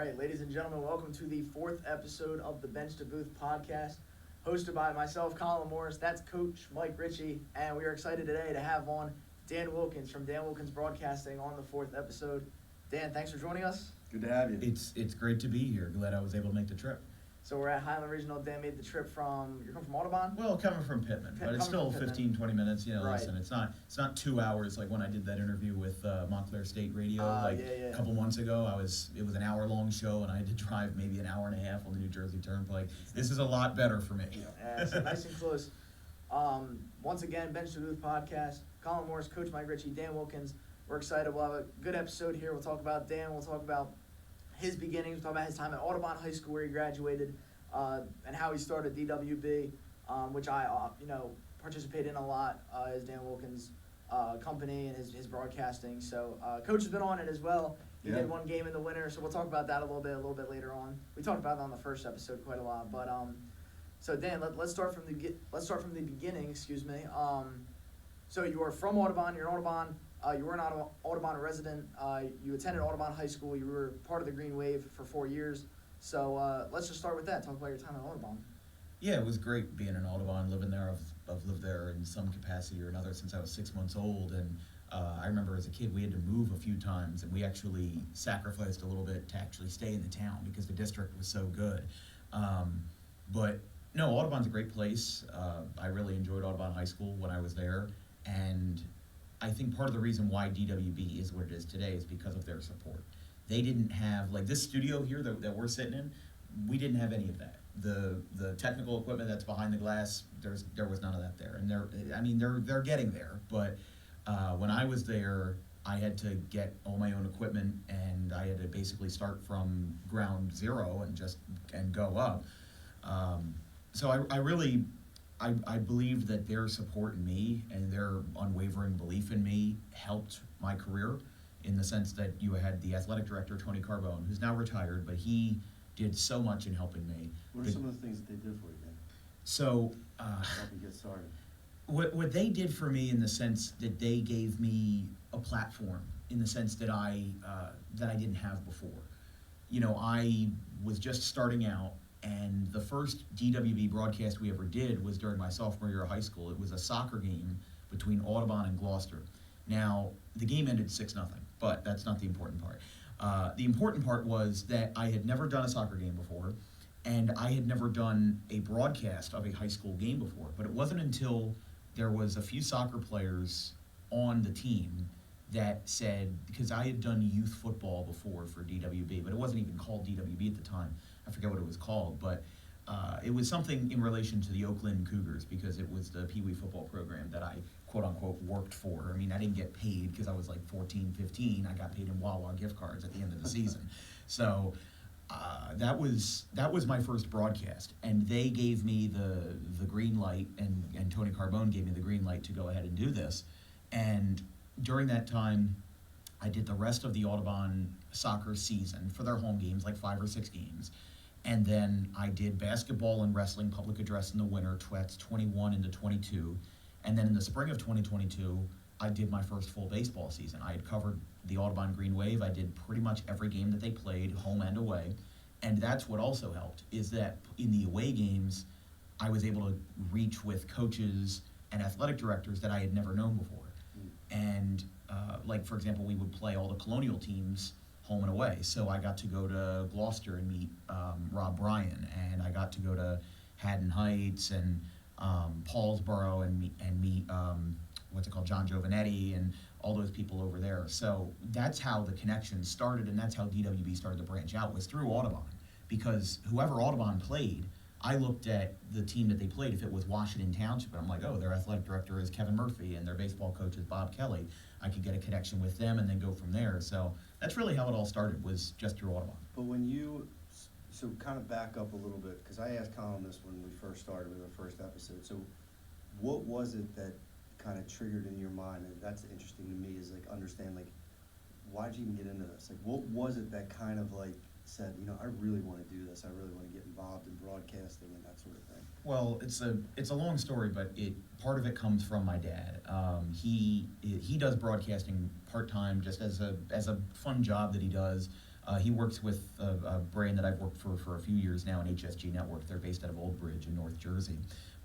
right, ladies and gentlemen, welcome to the fourth episode of the Bench to Booth podcast, hosted by myself, Colin Morris. That's Coach Mike Ricci, and we are excited today to have on Dan Wilkins from Dan Wilkins Broadcasting on the fourth episode. Dan, thanks for joining us. Good to have you. It's great to be here. Glad I was able to make the trip. So we're at Highland Regional. Dan made the trip you're coming from Audubon? Well, coming from Pittman, but it's still 15, 20 minutes. You know, Right. Listen, it's not 2 hours like when I did that interview with Montclair State Radio a couple months ago. It was an hour-long show, and I had to drive maybe an hour and a half on the New Jersey Turnpike. This is a lot better for me. Yeah, so nice and close. Once again, Bench to Booth podcast. Colin Morris, Coach Mike Ricci, Dan Wilkins. We're excited. We'll have a good episode here. We'll talk about Dan. We'll talk about his beginnings. We'll talk about his time at Audubon High School where he graduated. And how he started DWB, which I participate in a lot, is Dan Wilkins' company and his broadcasting. So Coach has been on it as well. He did one game in the winter, so we'll talk about that a little bit later on. We talked about it on the first episode quite a lot, but so Dan, let's start from the beginning. Excuse me. So you are from Audubon. You're in Audubon. You were an Audubon resident. You attended Audubon High School. You were part of the Green Wave for 4 years. So let's just start with that. Talk about your time at Audubon. Yeah, it was great being in Audubon, living there. I've lived there in some capacity or another since I was 6 months old. And I remember as a kid we had to move a few times, and we actually sacrificed a little bit to actually stay in the town because the district was so good. But no, Audubon's a great place. I really enjoyed Audubon High School when I was there. And I think part of the reason why DWB is what it is today is because of their support. They didn't have, like this studio here that we're sitting in, we didn't have any of that. The technical equipment that's behind the glass, there was none of that there. And they're getting there. But when I was there, I had to get all my own equipment, and I had to basically start from ground zero and go up. So I believe that their support in me and their unwavering belief in me helped my career, in the sense that you had the athletic director, Tony Carbone, who's now retired, but he did so much in helping me. What are some of the things that they did for you, Dan? So, help you get started. What they did for me, in the sense that they gave me a platform, in the sense that I didn't have before. You know, I was just starting out, and the first DWB broadcast we ever did was during my sophomore year of high school. It was a soccer game between Audubon and Gloucester. Now, the game ended 6-0, but that's not the important part. The important part was that I had never done a soccer game before, and I had never done a broadcast of a high school game before. But it wasn't until there was a few soccer players on the team that said, because I had done youth football before for DWB, but it wasn't even called DWB at the time. I forget what it was called, but it was something in relation to the Oakland Cougars, because it was the Pee Wee football program that I, quote-unquote, worked for. I mean, I didn't get paid because I was like 14, 15. I got paid in Wawa gift cards at the end of the season. So that was my first broadcast, and they gave me the green light, and Tony Carbone gave me the green light to go ahead and do this. And during that time, I did the rest of the Audubon soccer season for their home games, like 5 or 6 games. And then I did basketball and wrestling public address in the winter, that's 21 into 22. And then in the spring of 2022, I did my first full baseball season. I had covered the Audubon Green Wave. I did pretty much every game that they played, home and away. And that's what also helped, is that in the away games, I was able to reach with coaches and athletic directors that I had never known before. And like, for example, we would play all the Colonial teams home and away. So I got to go to Gloucester and meet Rob Bryan, and I got to go to Haddon Heights and Paulsboro and meet John Giovanetti and all those people over there. So that's how the connection started, and that's how DWB started to branch out, was through Audubon. Because whoever Audubon played, I looked at the team that they played. If it was Washington Township, and I'm like, oh, their athletic director is Kevin Murphy, and their baseball coach is Bob Kelly. I could get a connection with them and then go from there. So that's really how it all started, was just through Audubon. But so kind of back up a little bit, because I asked Colin this when we first started with our first episode. So what was it that kind of triggered in your mind? And that's interesting to me, is like, understand, like, why'd you even get into this? Like, what was it that kind of like said, you know, I really want to do this. I really want to get involved in broadcasting and that sort of thing. Well, it's a long story, but part of it comes from my dad. He does broadcasting part-time, just as a fun job that he does. He works with a brand that I've worked for a few years now, an HSG Network. They're based out of Old Bridge in North Jersey.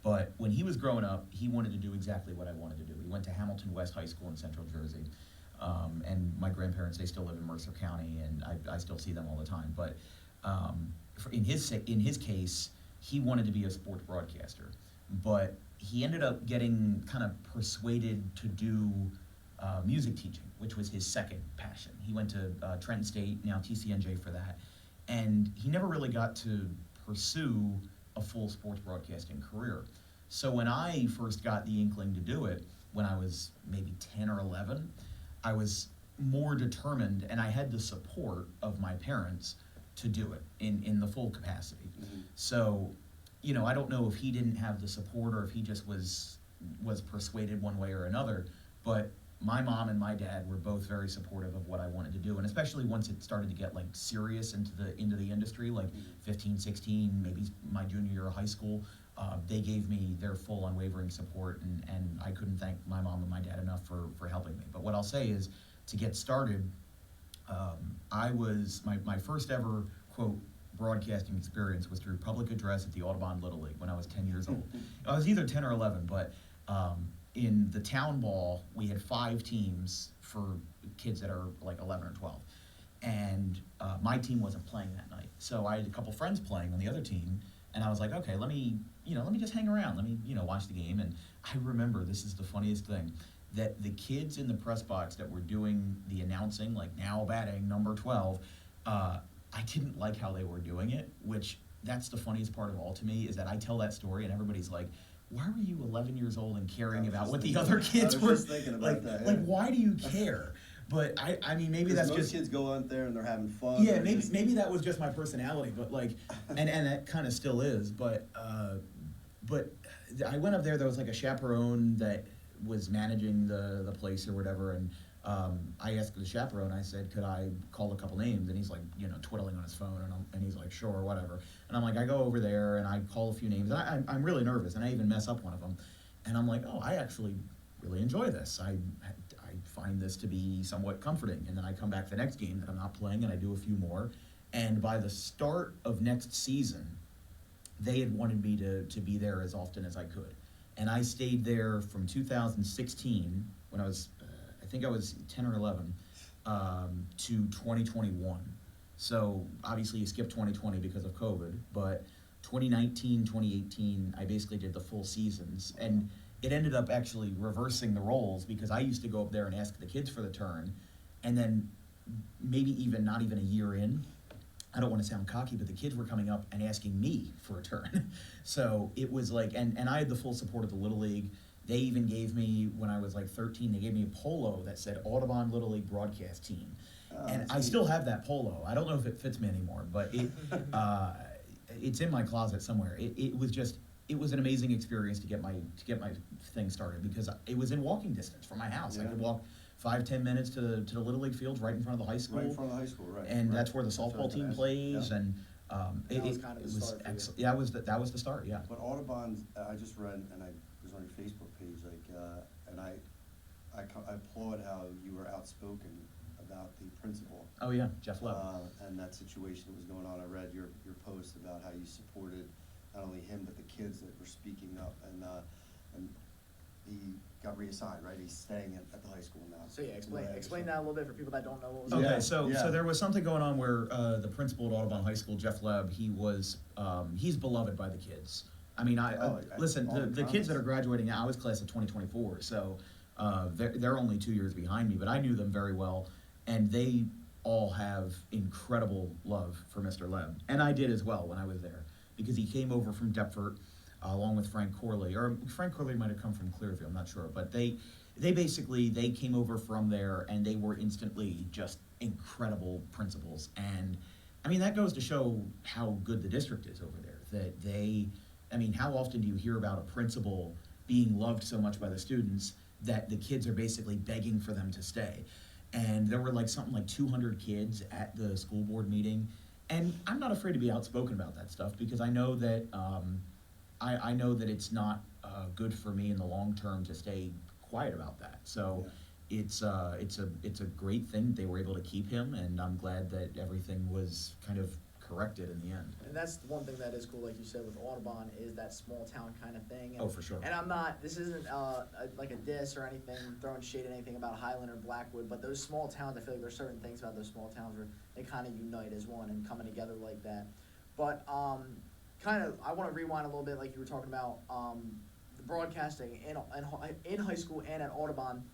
But when he was growing up, he wanted to do exactly what I wanted to do. He went to Hamilton West High School in Central Jersey. And my grandparents, they still live in Mercer County, and I still see them all the time. But in his case, he wanted to be a sports broadcaster. But he ended up getting kind of persuaded to do music teaching, which was his second passion. He went to Trenton State, now TCNJ for that. And he never really got to pursue a full sports broadcasting career. So when I first got the inkling to do it, when I was maybe 10 or 11, I was more determined, and I had the support of my parents to do it in the full capacity. Mm-hmm. So, you know, I don't know if he didn't have the support or if he just was persuaded one way or another, but my mom and my dad were both very supportive of what I wanted to do, and especially once it started to get like serious into the industry, like 15, 16, maybe my junior year of high school, they gave me their full unwavering support, and I couldn't thank my mom and my dad enough for helping me. But what I'll say is, to get started, I was, my first ever, quote, broadcasting experience was through public address at the Audubon Little League when I was 10 years old. I was either 10 or 11, but in the town ball, we had 5 teams for kids that are like 11 or 12. And my team wasn't playing that night. So I had a couple friends playing on the other team, and I was like, okay, let me just hang around. Let me, watch the game. And I remember, this is the funniest thing, that the kids in the press box that were doing the announcing, like now batting number 12, I didn't like how they were doing it, which that's the funniest part of all to me, is that I tell that story and everybody's like, why were you 11 years old and caring about what the other kids were? I was just thinking about that. Yeah. Like, why do you care? But I mean, maybe that's most just kids go out there and they're having fun. Yeah, maybe that was just my personality, but like, and that kind of still is. But I went up there. There was like a chaperone that was managing the place or whatever, and I asked the chaperone. I said, could I call a couple names? And he's like, twiddling on his phone, and he's like, sure, whatever. And I'm like, I go over there and I call a few names, and I'm really nervous, and I even mess up one of them, and I'm like, oh, I actually really enjoy this. I find this to be somewhat comforting. And then I come back the next game that I'm not playing and I do a few more. And by the start of next season, they had wanted me to be there as often as I could. And I stayed there from 2016, when I was, I think I was 10 or 11, to 2021. So obviously you skipped 2020 because of COVID, but 2019, 2018, I basically did the full seasons. And it ended up actually reversing the roles, because I used to go up there and ask the kids for the turn, and then maybe not even a year in, I don't want to sound cocky, but the kids were coming up and asking me for a turn. So it was like, and I had the full support of the Little League. They even gave me, when I was like 13, they gave me a polo that said Audubon Little League Broadcast Team. And I still have that polo. I don't know if it fits me anymore, but it's in my closet somewhere. It was an amazing experience to get my thing started, because it was in walking distance from my house. Yeah. I could walk 5-10 minutes to the Little League fields right in front of the high school. Right in front of the high school, right. And right. that's where the softball team plays, yeah. and That was kind of the start for you. excellent. Yeah, that was the start. Yeah. But Audubon, I just read, and I was on your Facebook page, and I applaud how you were outspoken about the principal. Oh yeah, Jeff Love. And that situation that was going on. I read your post about how you supported not only him but the kids that were speaking up, and he got reassigned, right? He's staying at the high school now. So yeah, explain that a little bit for people that don't know what was Okay, going on. so there was something going on where the principal at Audubon High School, Jeff Lebb, he's beloved by the kids. I mean, listen, the kids that are graduating now, I was class of 2024, so they're only 2 years behind me, but I knew them very well, and they all have incredible love for Mr. Lebb, and I did as well when I was there, because he came over from Deptford along with Frank Corley, or Frank Corley might have come from Clearfield, I'm not sure, but they came over from there, and they were instantly just incredible principals. And I mean, that goes to show how good the district is over there, that how often do you hear about a principal being loved so much by the students that the kids are basically begging for them to stay? And there were something like 200 kids at the school board meeting, and I'm not afraid to be outspoken about that stuff, because I know that it's not good for me in the long term to stay quiet about that. So it's a great thing they were able to keep him, and I'm glad that everything was kind of corrected in the end. And that's the one thing that is cool, like you said, with Audubon, is that small town kind of thing. And, Oh, for sure. And this isn't like a diss or anything, throwing shade at anything about Highland or Blackwood, but those small towns, I feel like there's certain things about those small towns where they kind of unite as one and coming together like that. But I want to rewind a little bit, like you were talking about the broadcasting in high school and at Audubon.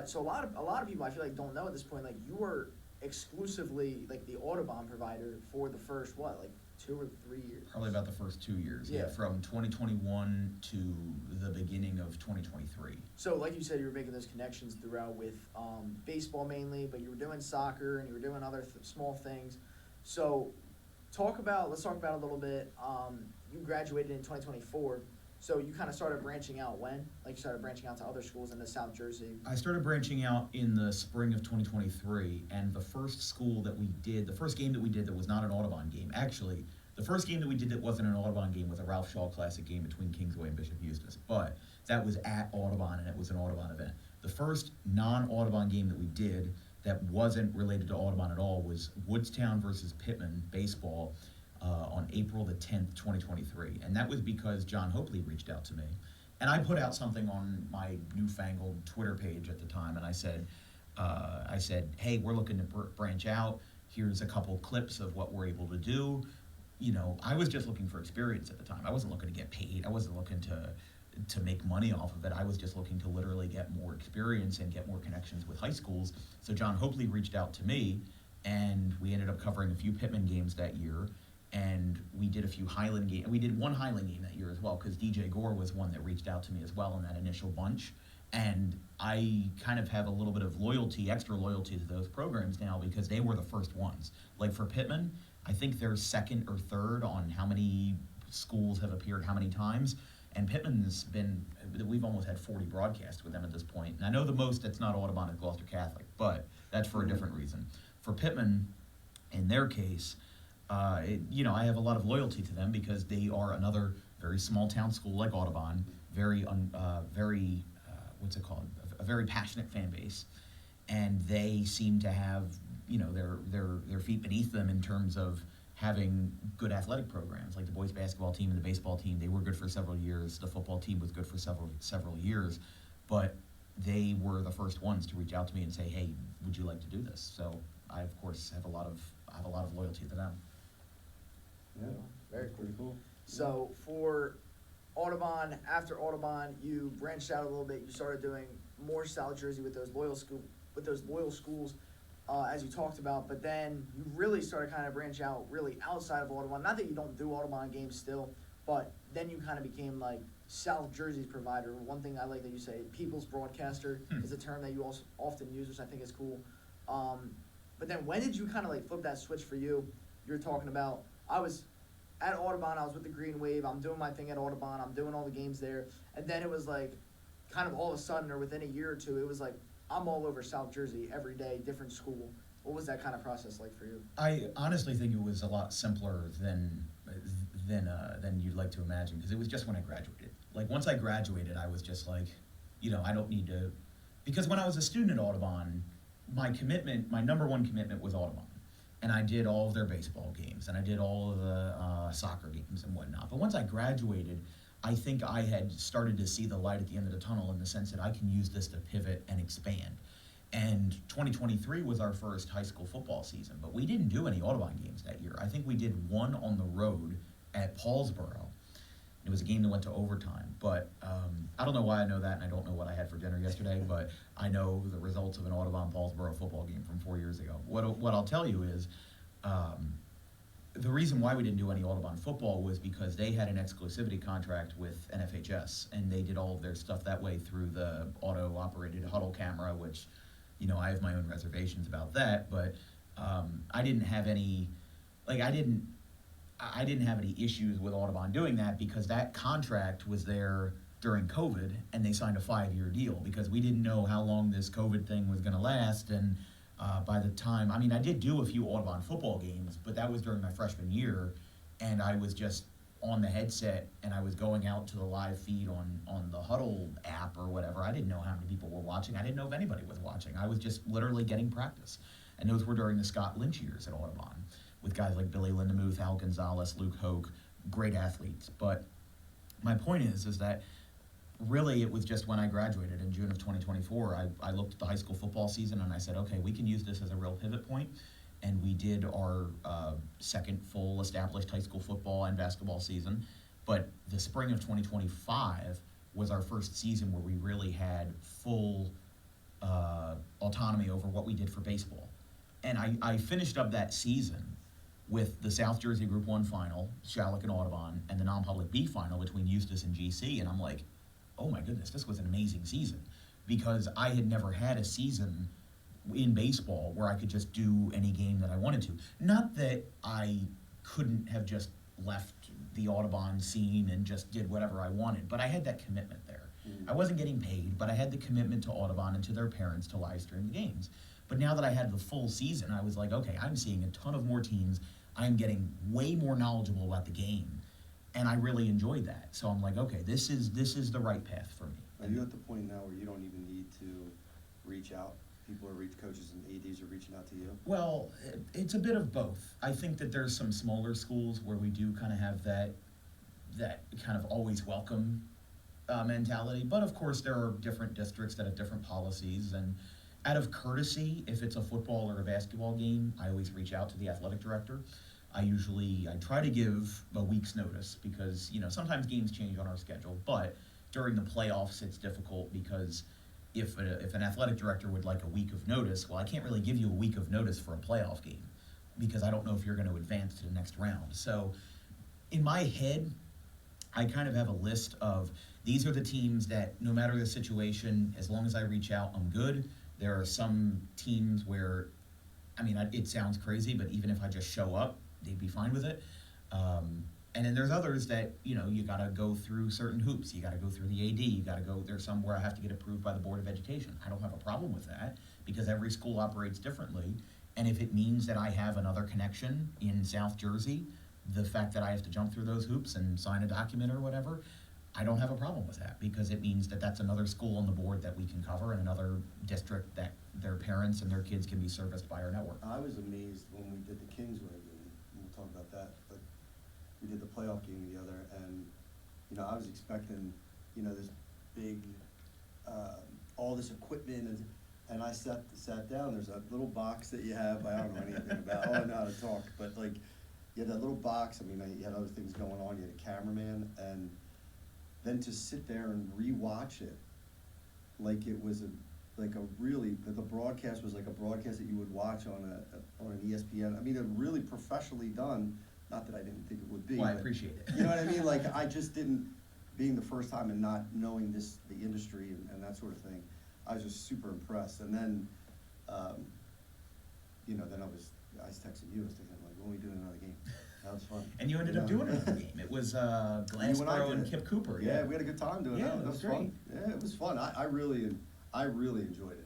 So a lot of people, I feel like, don't know at this point, like, you were exclusively like the Audubon provider for the first 2 or 3 years. Probably about the first 2 years. Yeah. From 2021 to the beginning of 2023. So like you said, you were making those connections throughout with baseball mainly, but you were doing soccer and you were doing other small things. So let's talk about a little bit. You graduated in 2024. So you kind of started branching out when? Like, you started branching out to other schools in the South Jersey. I started branching out in the spring of 2023, and the first game that we did that was not an Audubon game, actually, the first game that we did that wasn't an Audubon game was a Ralph Shaw Classic game between Kingsway and Bishop Eustace, but that was at Audubon, and it was an Audubon event. The first non-Audubon game that we did that wasn't related to Audubon at all was Woodstown versus Pittman baseball, on April the 10th, 2023. And that was because John Hopley reached out to me. And I put out something on my newfangled Twitter page at the time, and I said, hey, we're looking to branch out. Here's a couple clips of what we're able to do. You know, I was just looking for experience at the time. I wasn't looking to get paid. I wasn't looking to make money off of it. I was just looking to literally get more experience and get more connections with high schools. So John Hopley reached out to me, and we ended up covering a few Pittman games that year. And we did a few Highland games. We did one Highland game that year as well, because DJ Gore was one that reached out to me as well in that initial bunch. And I kind of have a little bit of extra loyalty to those programs now, because they were the first ones. Like for Pittman, I think they're second or third on how many schools have appeared how many times. And Pittman's we've almost had 40 broadcasts with them at this point. And I know the most that's not Audubon is Gloucester Catholic, but that's for a different reason. For Pittman, in their case, I have a lot of loyalty to them because they are another very small town school like Audubon, a very passionate fan base, and they seem to have their feet beneath them in terms of having good athletic programs, like the boys basketball team and the baseball team. They were good for several years. The football team was good for several years, but they were the first ones to reach out to me and say, hey, would you like to do this? So I, of course, have a lot of loyalty to them. Yeah, Very pretty cool. So for Audubon, after Audubon, you branched out a little bit. You started doing more South Jersey with those loyal schools, as you talked about. But then you really started kind of branch out really outside of Audubon. Not that you don't do Audubon games still, but then you kind of became like South Jersey's provider. One thing I like that you say, people's broadcaster, is a term that you also often use, which I think is cool. But then when did you kind of like flip that switch for you? You're talking about, I was at Audubon, I was with the Green Wave, I'm doing my thing at Audubon, I'm doing all the games there, and then it was like, kind of all of a sudden, or within a year or two, it was like, I'm all over South Jersey every day, different school. What was that kind of process like for you? I honestly think it was a lot simpler than you'd like to imagine, because it was just when I graduated. Like, once I graduated, I was just like, I don't need to, because when I was a student at Audubon, my number one commitment was Audubon. And I did all of their baseball games, and I did all of the soccer games and whatnot. But once I graduated, I think I had started to see the light at the end of the tunnel, in the sense that I can use this to pivot and expand. And 2023 was our first high school football season, but we didn't do any Audubon games that year. I think we did one on the road at Paulsboro. It was a game that went to overtime, but I don't know why I know that, and I don't know what I had for dinner yesterday, but I know the results of an Audubon-Paulsboro football game from 4 years ago. What I'll tell you is, the reason why we didn't do any Audubon football was because they had an exclusivity contract with NFHS, and they did all of their stuff that way through the auto-operated huddle camera, which, I have my own reservations about that, but I didn't have any issues with Audubon doing that, because that contract was there during COVID, and they signed a 5-year deal, because we didn't know how long this COVID thing was going to last. And by the time, I did do a few Audubon football games, but that was during my freshman year, and I was just on the headset and I was going out to the live feed on the Huddle app or whatever, I didn't know how many people were watching. I didn't know if anybody was watching. I was just literally getting practice. And those were during the Scott Lynch years at Audubon, with guys like Billy Lindemuth, Al Gonzalez, Luke Hoke, great athletes. But my point is that really it was just when I graduated in June of 2024, I looked at the high school football season and I said, okay, we can use this as a real pivot point. And we did our second full established high school football and basketball season. But the spring of 2025 was our first season where we really had full autonomy over what we did for baseball. And I finished up that season with the South Jersey Group 1 final, Shalleck and Audubon, and the non-public B final between Eustis and GC. And I'm like, oh my goodness, this was an amazing season, because I had never had a season in baseball where I could just do any game that I wanted to. Not that I couldn't have just left the Audubon scene and just did whatever I wanted, but I had that commitment there. I wasn't getting paid, but I had the commitment to Audubon and to their parents to live stream the games. But now that I had the full season, I was like, okay, I'm seeing a ton of more teams. I'm getting way more knowledgeable about the game, and I really enjoyed that. So I'm like, okay, this is the right path for me. Are you at the point now where you don't even need to reach out? People are coaches and ADs are reaching out to you? Well, it's a bit of both. I think that there's some smaller schools where we do kind of have that kind of always welcome mentality. But of course, there are different districts that have different policies. And out of courtesy, if it's a football or a basketball game, I always reach out to the athletic director. I try to give a week's notice because, sometimes games change on our schedule. But during the playoffs, it's difficult because if an athletic director would like a week of notice, well, I can't really give you a week of notice for a playoff game because I don't know if you're going to advance to the next round. So in my head, I kind of have a list of these are the teams that no matter the situation, as long as I reach out, I'm good. There are some teams where, it sounds crazy, but even if I just show up, they'd be fine with it. And then there's others that, you gotta go through certain hoops. You gotta go through the AD, there's some where I have to get approved by the Board of Education. I don't have a problem with that because every school operates differently. And if it means that I have another connection in South Jersey, the fact that I have to jump through those hoops and sign a document or whatever, I don't have a problem with that because it means that that's another school on the board that we can cover and another district that their parents and their kids can be serviced by our network. I was amazed when we did the Kingsway game, and we'll talk about that, but we did the playoff game together, and, I was expecting, this big, all this equipment, and I sat down, there's a little box that you have, I don't know anything about, I know how to talk, but you had that little box, you had other things going on, you had a cameraman, and then to sit there and re-watch it, like it was the broadcast was like a broadcast that you would watch on an ESPN, a really professionally done. Not that I didn't think it would be. Well, I appreciate it. You know what I mean? I just didn't, being the first time and not knowing the industry and that sort of thing, I was just super impressed. And then, then I was texting you, I was thinking, when are we doing another game? That was fun. And you ended up doing another game. It was Glassboro and Kip Cooper. Yeah, we had a good time doing that. It was fun. great. Yeah, it was fun. I really enjoyed it.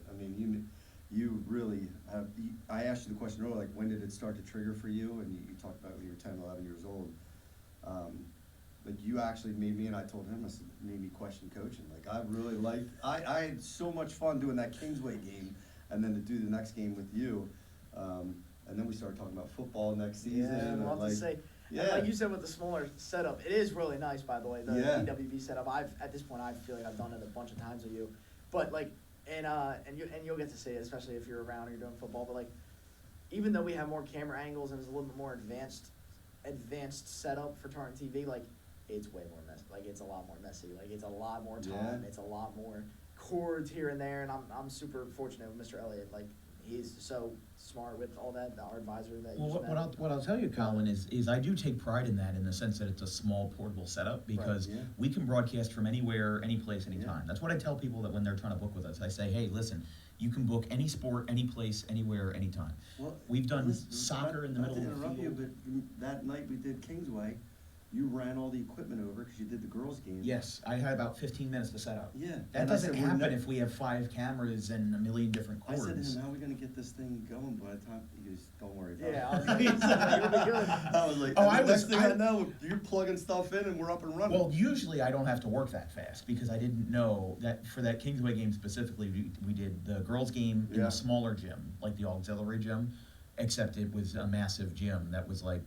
You really have, I asked you the question earlier, when did it start to trigger for you? And you talked about when you were 10, 11 years old. You actually made me, and I told him, I said, made me question coaching. I really liked, I had so much fun doing that Kingsway game, and then to do the next game with you. And then we started talking about football next season. Yeah, and I'll have to say, and like you said with the smaller setup, it is really nice, by the way, the EWB setup. At this point, I feel like I've done it a bunch of times with you. But and you'll get to see it, especially if you're around or you're doing football. But even though we have more camera angles and it's a little bit more advanced setup for Tartan TV, it's way more messy. It's a lot more messy. It's a lot more time. Yeah. It's a lot more cords here and there. And I'm super fortunate with Mr. Elliott. He's so smart with all that. Our advisor that. Well, what I'll tell you, Colin, is I do take pride in that in the sense that it's a small portable setup because we can broadcast from anywhere, any place, anytime. Yeah. That's what I tell people that when they're trying to book with us. I say, hey, listen, you can book any sport, any place, anywhere, anytime. Well, we've done soccer in the middle of the field. field. But that night we did Kingsway. you ran all the equipment over because you did the girls' game. Yes, I had about 15 minutes to set up. Yeah. That and I doesn't said, "We're happen not-" if we have 5 cameras and a million different I cords. said to him, "How are we gonna get this thing going by the time?" He goes, "Don't worry about Yeah, I was it." like, "You'll be good." I was like, Oh, and the I was- next thing I I- know, you're plugging stuff in and we're up and running. Well, usually I don't have to work that fast because I didn't know that for that Kingsway game specifically, we did the girls' game in Yeah. the smaller gym, like the auxiliary gym, except it was a massive gym that was like,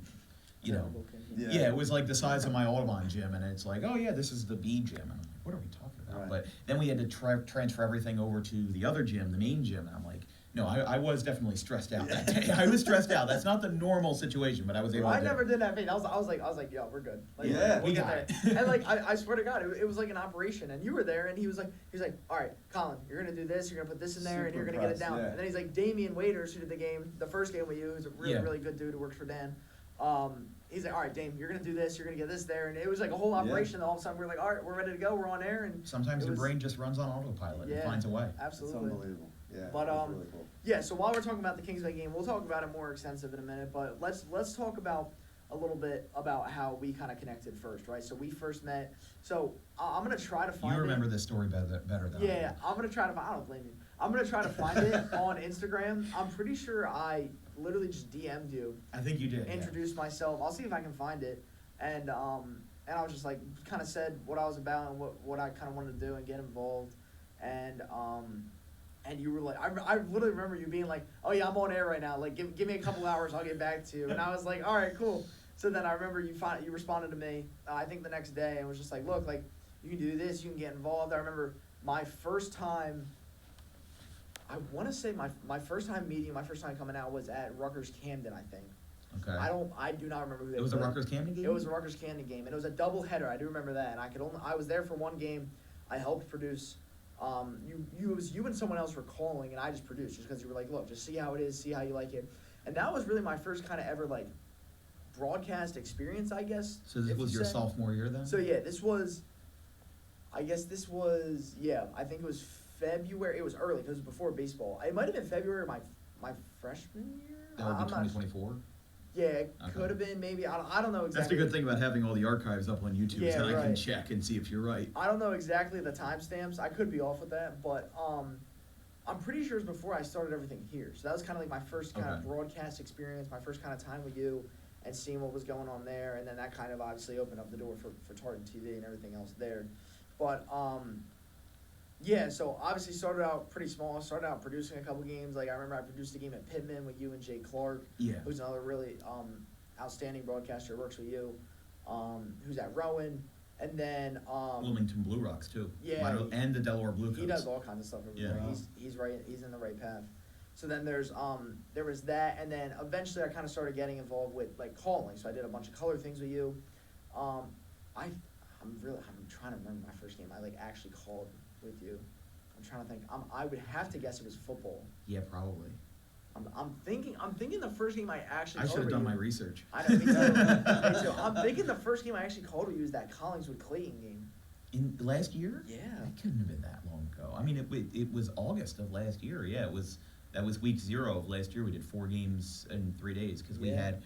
you know, Yeah. yeah, it was like the size of my Audubon gym, and it's like, oh yeah, this is the B gym, and I'm like, what are we talking about? Right. But then we had to transfer everything over to the other gym, the main gym, and I'm like, no, I was definitely stressed out that day. I was stressed out. That's not the normal situation, but I was able Well, to I do never it. did that thing. I was like, yo, we're good. Like, Yeah. we'll We get got there. it. And like, I swear to God, it was like an operation, and you were there, and he was like, all right, Colin, you're gonna do this, you're gonna put this in there, and Super you're gonna get it impressed, down. yeah. And then he's like, Damian Waiters, who did the game, the first game with you, who's a really, Yeah. really good dude who works for Dan. He's like, all right, Dame, you're gonna do this, you're gonna get this there, and it was like a whole operation. And all of a sudden, we're like, all right, we're ready to go, we're on air, and Sometimes it your was- brain just runs on autopilot and Yeah. finds a way. It's absolutely. unbelievable. Yeah. But, it was really cool. Yeah, so while we're talking about the Kingsway game, we'll talk about it more extensive in a minute, but let's talk about a little bit about how we kind of connected first, right? So we first met. So I'm gonna try to find You remember it. this story better than I do. Yeah, I'm gonna try to. I don't blame you. I'm gonna try to find it on Instagram. I'm pretty sure I literally just DM'd you, I think you did. Yeah. introduced myself. I'll see if I can find it, and I was just like, kind of said what I was about and what I kind of wanted to do and get involved, and you were like, I literally remember you being like, oh yeah, I'm on air right now. Like, give me a couple hours, I'll get back to you. And I was like, all right, cool. So then I remember you responded to me, I think the next day, and was just like, look, like, you can do this, you can get involved. I remember my first time, I want to say my first time meeting, my first time coming out was at Rutgers Camden, I think. Okay. I do not remember who they It was a played. Rutgers Camden game? It was a Rutgers Camden game, and it was a double header. I do remember that. And I was there for one game. I helped produce. It was you and someone else were calling, and I just produced, just because you were like, look, just see how it is, see how you like it. And that was really my first kind of ever like broadcast experience, I guess. So this if was you your say. sophomore year then? So yeah, I think it was February. It was early because it was before baseball. It might have been February of my freshman year. That would be I'm not 2024? Yeah, it Okay. could have been maybe. I don't know That's the exactly. good thing about having all the archives up on YouTube, Yeah, so I can right. check and see if you're right. I don't know exactly the timestamps. I could be off with that, but I'm pretty sure it was before I started everything here. So that was kind of like my first kind of Okay. broadcast experience, my first kind of time with you, and seeing what was going on there, and then that kind of obviously opened up the door for Tartan TV and everything else there. But yeah, so obviously started out pretty small. Started out producing a couple games. Like I remember I produced a game at Pittman with you and Jay Clark, Yeah. who's another really outstanding broadcaster who works with you, who's at Rowan. And then Wilmington Blue Rocks too. Yeah, And the Delaware Blue Coats. he does all kinds of stuff over Yeah. there. Wow. He's in the right path. So then there was that, and then eventually I kind of started getting involved with like calling. So I did a bunch of color things with you. I'm trying to remember my first game I like actually called with you. I'm trying to think. I would have to guess it was football. Yeah, probably. I'm thinking the first game I actually I called should have with done you- my research. I know, me too. Me too. I'm thinking the first game I actually called with you was that Collingswood Clayton game. In last year? Yeah. That couldn't have been that long ago. I mean, it was August of last year. Yeah, that was week 0 of last year. We did 4 games in 3 days because we Yeah. had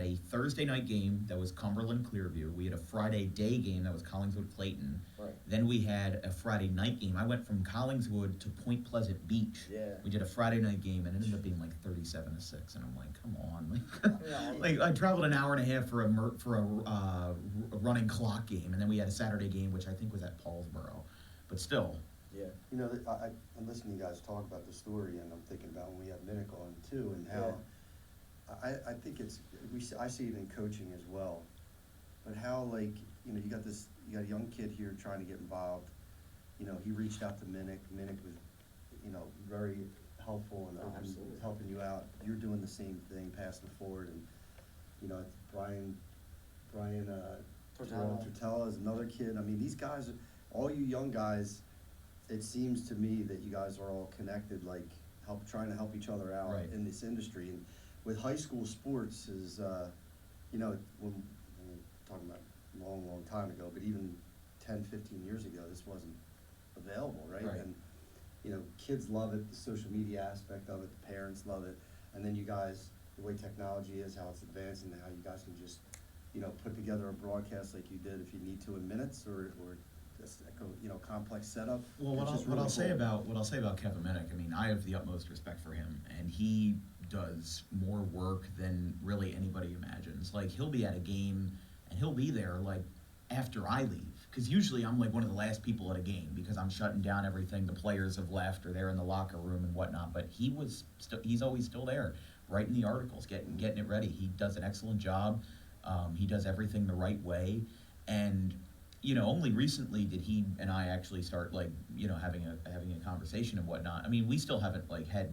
a Thursday night game that was Cumberland Clearview. We had a Friday day game that was Collingswood Clayton. Right. Then we had a Friday night game. I went from Collingswood to Point Pleasant Beach. Yeah. We did a Friday night game and it ended up being like 37-6, and I'm like, come on, Yeah. like I traveled an hour and a half for a running clock game, and then we had a Saturday game, which I think was at Paulsboro, but still. Yeah. You know, I'm listening to you guys talk about the story, and I'm thinking about when we had Minnick on too, and how I think I see it in coaching as well, but how like you got a young kid here trying to get involved. You know, he reached out to Minnick. Minnick was, very helpful and Absolutely. helping you out. You're doing the same thing, passing it forward, and Brian Tortella is another kid. I mean, these guys, all you young guys, it seems to me that you guys are all connected, like trying to help each other out Right. in this industry. And with high school sports is, when we're talking about a long, long time ago, but even 10, 15 years ago, this wasn't available, right? Right. And, kids love it, the social media aspect of it, the parents love it, and then you guys the way technology is, how it's advancing, how you guys can just, put together a broadcast like you did if you need to in minutes, or just complex setup. Well, It's just what I'll really say cool. about Kevin Minnick, I mean, I have the utmost respect for him, and he does more work than really anybody imagines. Like, he'll be at a game, and he'll be there, like, after I leave. Because usually I'm, like, one of the last people at a game, because I'm shutting down everything. The players have left, or they're in the locker room and whatnot. But he's always still there, writing the articles, getting it ready. He does an excellent job. He does everything the right way. And only recently did he and I actually start having a conversation and whatnot. I mean, we still haven't had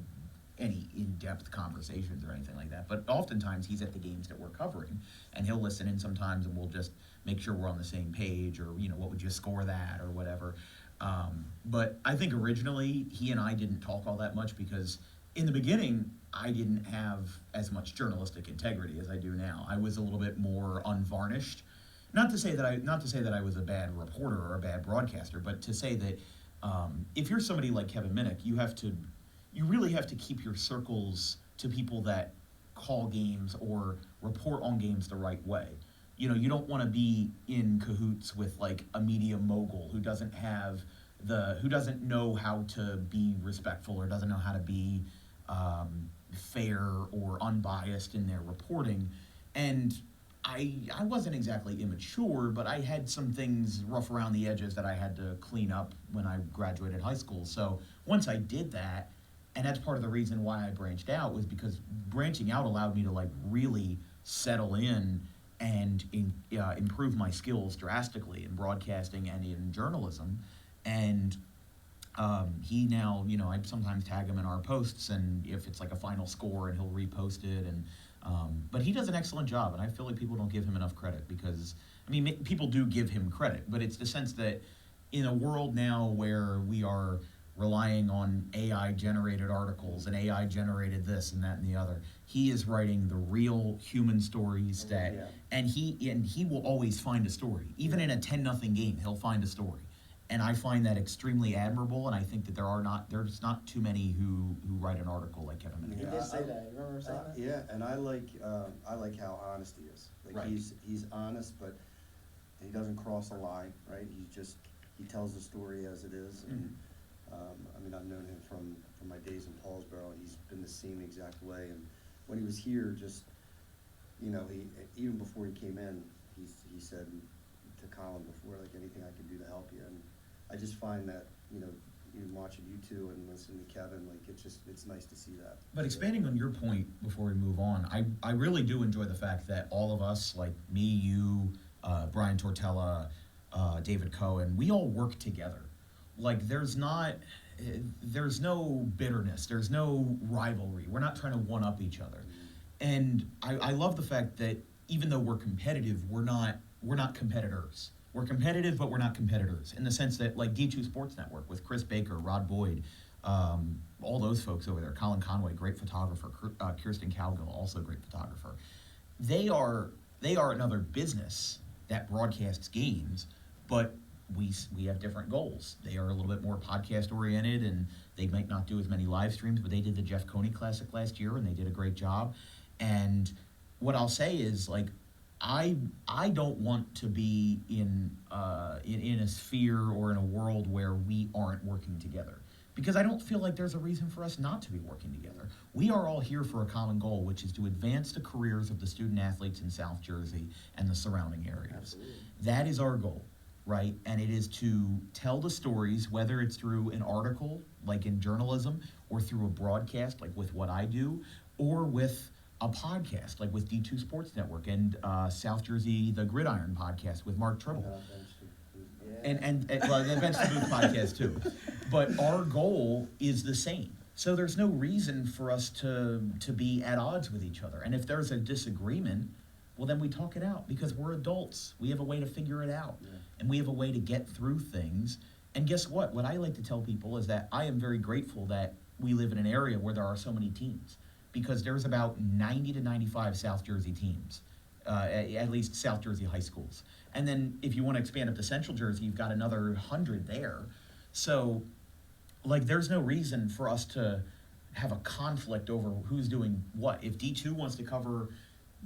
any in-depth conversations or anything like that, but oftentimes he's at the games that we're covering, and he'll listen in sometimes, and we'll just make sure we're on the same page, or what would you score that, or whatever. But I think originally he and I didn't talk all that much, because in the beginning I didn't have as much journalistic integrity as I do now. I was a little bit more unvarnished. Not to say that I was a bad reporter or a bad broadcaster, but to say that if you're somebody like Kevin Minnick, you really have to keep your circles to people that call games or report on games the right way. You don't want to be in cahoots with a media mogul who doesn't know how to be respectful, or doesn't know how to be fair or unbiased in their reporting. And I wasn't exactly immature, but I had some things rough around the edges that I had to clean up when I graduated high school. So once I did that, and that's part of the reason why I branched out, was because branching out allowed me to really settle in and improve my skills drastically in broadcasting and in journalism. And he now, I sometimes tag him in our posts, and if it's a final score, and he'll repost it. And but he does an excellent job, and I feel like people don't give him enough credit, because people do give him credit, but it's the sense that in a world now where we are relying on AI generated articles and AI generated this and that and the other, he is writing the real human stories and he will always find a story. Even in a 10-0 game, he'll find a story. And I find that extremely admirable, and I think that there's not too many who write an article like Kevin Minnick. He did say that. You remember him saying that? Yeah, and I like how honest he is. Right. He's honest, but he doesn't cross a line, right? He tells the story as it is. And I've known him from my days in Paulsboro, and he's been the same exact way. And when he was here, just he even before he came in, he said to Colin before, anything I can do to help you. And I just find that even watching you two and listening to Kevin, it's nice to see that. But expanding on your point before we move on, I really do enjoy the fact that all of us, like me, you, Brian Tortella, David Cohen, we all work together. There's no bitterness, there's no rivalry. We're not trying to one-up each other. And I love the fact that even though we're competitive, we're not competitors. We're competitive, but we're not competitors, in the sense that D2 Sports Network with Chris Baker, Rod Boyd, all those folks over there, Colin Conway, great photographer, Kirsten Cowgill, also great photographer. They are another business that broadcasts games, but we have different goals. They are a little bit more podcast oriented, and they might not do as many live streams, but they did the Jeff Coney Classic last year, and they did a great job. And what I'll say is, I don't want to be in a sphere or in a world where we aren't working together, because I don't feel like there's a reason for us not to be working together. We are all here for a common goal, which is to advance the careers of the student athletes in South Jersey and the surrounding areas. Absolutely. That is our goal, right? And it is to tell the stories, whether it's through an article, like in journalism, or through a broadcast, like with what I do, or with a podcast, like with D2 Sports Network and South Jersey, the Gridiron podcast with Mark Tribble. And the Bench to Booth podcast too. But our goal is the same. So there's no reason for us to be at odds with each other. And if there's a disagreement, well, then we talk it out, because we're adults. We have a way to figure it out. Yeah. And we have a way to get through things. And guess what? What I like to tell people is that I am very grateful that we live in an area where there are so many teams, because there's about 90 to 95 South Jersey teams, at least South Jersey high schools. And then if you want to expand up to Central Jersey, you've got another 100 there. So, there's no reason for us to have a conflict over who's doing what. If D2 wants to cover